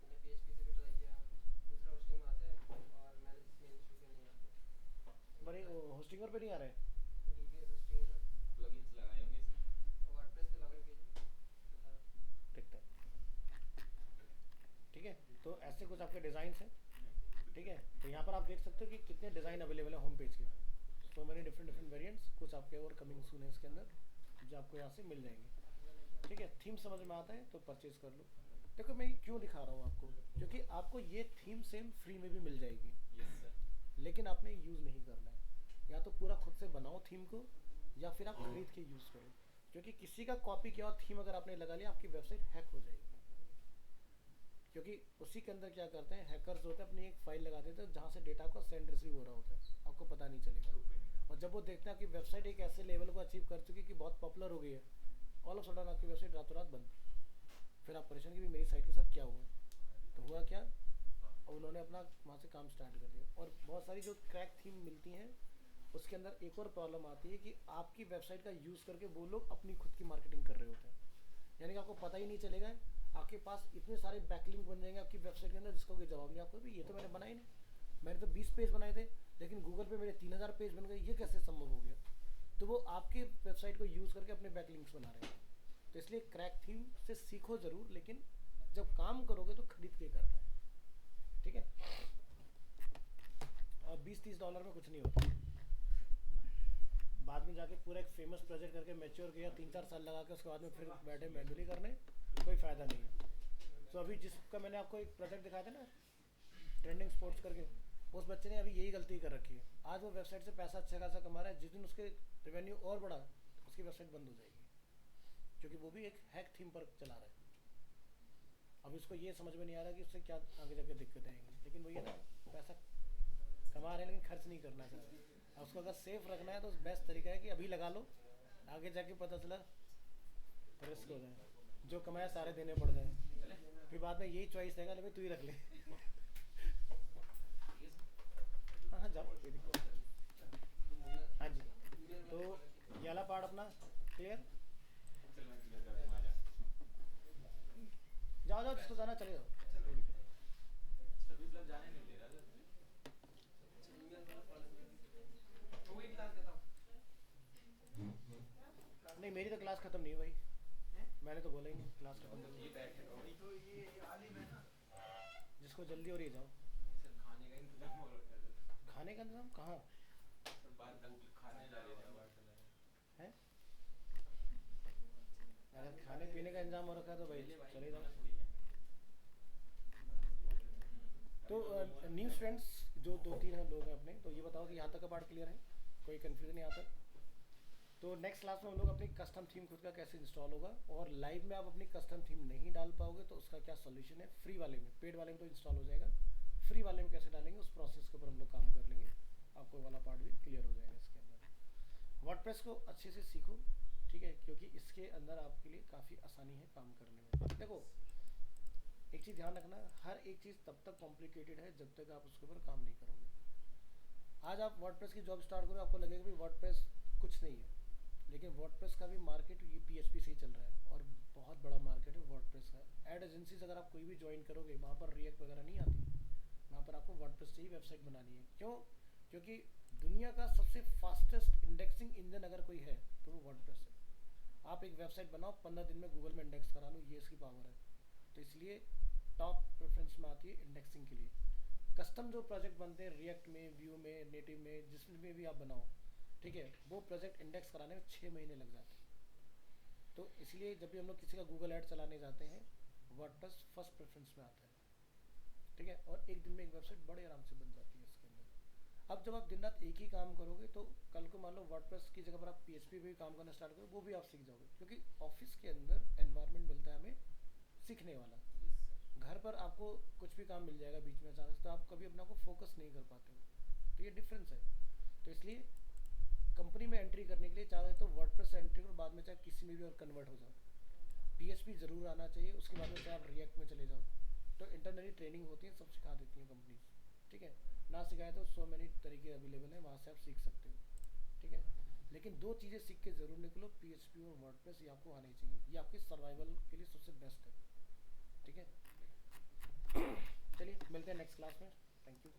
मैंने PHP से भी ट्राई किया, दूसरे होस्टिंग में आते हैं और मैंने जिसमें इंस्टॉल किया नहीं आते। बड़े होस्टिंगर पे नहीं आ रहे? DBS होस्टिंग का प्लगइन्स लगाए होंगे इसमें वर्डप्रेस पे लॉगिन कीजिए बताया। दिखता है। ठीक है, तो ऐसे कुछ आपके डिज़ाइन हैं। ठीक है, तो यहाँ पर आप देख सकते हो कि कितने डिज़ाइन अवेलेबल है होम पेज के। So many different different variants, कुछ आपके और कमिंग सून है इसके अंदर जो आपको यहाँ से मिल जाएंगे। ठीक है, थीम समझ में आता है तो परचेज कर लो। देखो मैं ये क्यों दिखा रहा हूँ आपको, क्योंकि आपको ये थीम सेम फ्री में भी मिल जाएगी, यस सर लेकिन आपने यूज़ नहीं करना है। या तो पूरा खुद से बनाओ थीम को, या फिर आप खरीद के यूज़ करो, क्योंकि किसी का कॉपी किया हुआ थीम अगर आपने लगा लिया आपकी वेबसाइट हैक हो जाएगी। क्योंकि उसी के अंदर क्या करते हैं हैकर्स होते हैं, अपनी एक फाइल लगा देते हैं जहाँ से डेटा आपका सेंड रिसीव हो रहा होता है, आपको पता नहीं चलेगा। और जब वो देखते हैं आपकी वेबसाइट एक ऐसे लेवल को अचीव कर चुकी है कि बहुत पॉपुलर हो गई है, ऑल ऑफ सडन आपकी वेबसाइट रातों रात बंद। फिर आप परेशान कि भी मेरी साइट के साथ क्या हुआ। तो हुआ क्या, और उन्होंने अपना वहाँ से काम स्टार्ट कर दिया। और बहुत सारी जो क्रैक थीम मिलती हैं उसके अंदर एक और प्रॉब्लम आती है कि आपकी वेबसाइट का यूज़ करके वो लोग अपनी खुद की मार्केटिंग कर रहे होते हैं, यानी कि आपको पता ही नहीं चलेगा। आपके पास इतने सारे बैकलिंक बन जाएंगे आपकी वेबसाइट के अंदर जिसका कोई जवाब नहीं आपको भी, ये तो मैंने बनाया नहीं, मैंने तो 20 पेज बनाए थे लेकिन गूगल पे मेरे 3000 पेज बन गए, ये कैसे संभव हो गया। तो वो आपकी वेबसाइट को यूज़ करके अपने बैकलिंक्स बना रहे हैं। तो इसलिए क्रैक थीम से सीखो ज़रूर, लेकिन जब काम करोगे तो खरीद के करना है। ठीक है, और $20-30 में कुछ नहीं होता। बाद में जाके पूरा एक फेमस प्रोजेक्ट करके मैच्योर किया, 3-4 साल लगा के उसके बाद में फिर बैठे मैन्युअली करने, कोई फ़ायदा नहीं है। तो अभी जिसका मैंने आपको एक प्रोजेक्ट दिखाया था ना ट्रेंडिंग स्पोर्ट्स करके, उस बच्चे ने अभी यही गलती कर रखी है। आज वो वेबसाइट से पैसा अच्छा खासा कमा रहा है, जिस दिन उसके रेवेन्यू और बढ़ा उसकी वेबसाइट बंद हो जाएगी, क्योंकि वो भी एक हैक थीम पर चला रहा है। अब इसको ये समझ में नहीं आ रहा कि उससे क्या आगे जाके दिक्कतें आएंगी, लेकिन वही है ना, पैसा कमा रहे हैं लेकिन खर्च नहीं करना चाह रहे। अब उसको अगर सेफ रखना है तो बेस्ट तरीका है कि अभी लगा लो, आगे जाके पता चला तो रिस्क हो जाए, जो कमाया सारे देने पड़ जाए, फिर बाद में यही चॉइस रहेगा, लेकिन तू ही रख ले। हाँ हाँ जाओ, कोई दिक्कत नहीं। हाँ जी, तो ये वाला पार्ट अपना क्लियर। चल मैं क्लियर कर दूंगा, आ जा जाओ जाओ, जिसको जाना चले जाओ, कोई दिक्कत नहीं। सभी मतलब जाने नहीं दे रहा सर ईमेल वाला पढ़ वो ही क्लास देता हूँ। नहीं मेरी तो क्लास खत्म नहीं हुई भाई, मैंने तो बोला ही नहीं क्लास खत्म मतलब नहीं ये बैठ है कौड़ी तो ये आलिम है ना। हुई। जिसको जल्दी हो रही है जाओ। नहीं सर खाने का इंतजाम हो रखा है सर खाने का इंतजाम कहाँ सर बाहर भूख खाने जा रहे थे बाहर चला रहे है? अगर खाने पीने का इंतजाम हो रखा है तो भाई चले जाओ। थोड़ी है तो न्यू स्टूडेंट्स जो 2-3 लोग हैं अपने, तो ये बताओ कि यहाँ तक का पार्ट क्लियर है, कोई कन्फ्यूजन नहीं आता? तो नेक्स्ट क्लास में हम लोग अपनी कस्टम थीम खुद का कैसे इंस्टॉल होगा, और लाइव में आप अपनी कस्टम थीम नहीं डाल पाओगे तो उसका क्या सोल्यूशन है। फ्री वाले में, पेड वाले में तो इंस्टॉल हो जाएगा, फ्री वाले में कैसे डालेंगे उस प्रोसेस के ऊपर हम लोग काम कर लेंगे, आपको वाला पार्ट भी क्लियर हो जाएगा इसके अंदर। वर्डप्रेस को अच्छे से सीखो, ठीक है, क्योंकि इसके अंदर आपके लिए काफ़ी आसानी है काम करने में। देखो एक चीज़ ध्यान रखना, हर एक चीज़ तब तक कॉम्प्लिकेटेड है जब तक आप उसके ऊपर काम नहीं करोगे। आज आप वर्डप्रेस की जॉब स्टार्ट करो, आपको लगेगा कि वर्डप्रेस कुछ नहीं है, लेकिन वर्डप्रेस का भी मार्केट ये PHP से ही चल रहा है, और बहुत बड़ा मार्केट है वर्डप्रेस का। एड एजेंसीज अगर आप कोई भी ज्वाइन करोगे, वहाँ पर रिएक्ट वगैरह नहीं आती, वहाँ पर आपको वर्डप्रेस से ही वेबसाइट बनानी है। क्यों? क्योंकि दुनिया का सबसे फास्टेस्ट इंडेक्सिंग इंजन अगर कोई है तो वो वर्डप्रेस है। आप एक वेबसाइट बनाओ, 15 दिन में गूगल में इंडेक्स करा लो, ये इसकी पावर है। तो इसलिए टॉप प्रेफरेंस में आती है इंडेक्सिंग के लिए। कस्टम जो प्रोजेक्ट बनते हैं रिएक्ट में, व्यू में, नेटिव में, जिसमें भी आप बनाओ, ठीक है, वो प्रोजेक्ट इंडेक्स कराने में 6 महीने लग जाते हैं। तो इसलिए जब भी हम लोग किसी का गूगल ऐड चलाने जाते हैं, वर्डप्रेस फर्स्ट प्रेफरेंस में आता है, ठीक है, और एक दिन में एक वेबसाइट बड़े आराम से बन जाती है इसके अंदर। अब जब आप दिन रात एक ही काम करोगे तो कल को मान लो वर्डप्रेस की जगह पर आप PHP पे भी काम करना स्टार्ट करोगे, वो भी आप सीख जाओगे, क्योंकि ऑफिस के अंदर एनवायरनमेंट मिलता है हमें सीखने वाला। घर पर आपको कुछ भी काम मिल जाएगा बीच में अचानक, तो आप कभी अपना को फोकस नहीं कर पाते हो, तो ये डिफरेंस है। तो इसलिए कंपनी में एंट्री करने के लिए चाहे तो वर्डप्रेस से एंट्री करो, बाद में चाहे किसी में भी और कन्वर्ट हो जाओ, PHP ज़रूर आना चाहिए, उसके बाद में चाहे आप रिएक्ट में चले जाओ, तो इंटरनली ट्रेनिंग होती है, सब सिखा देती हैं कंपनीज, ठीक है। ना सिखाए तो 100 मैनी तरीके अवेलेबल हैं, वहाँ से आप सीख सकते हो, ठीक है। लेकिन दो चीज़ें सीख के ज़रूर निकलो, PHP और वर्डप्रेस, ये आपको आनी चाहिए, ये आपकी सर्वाइवल के लिए सबसे बेस्ट है, ठीक है। चलिए मिलते हैं नेक्स्ट क्लास में, थैंक यू।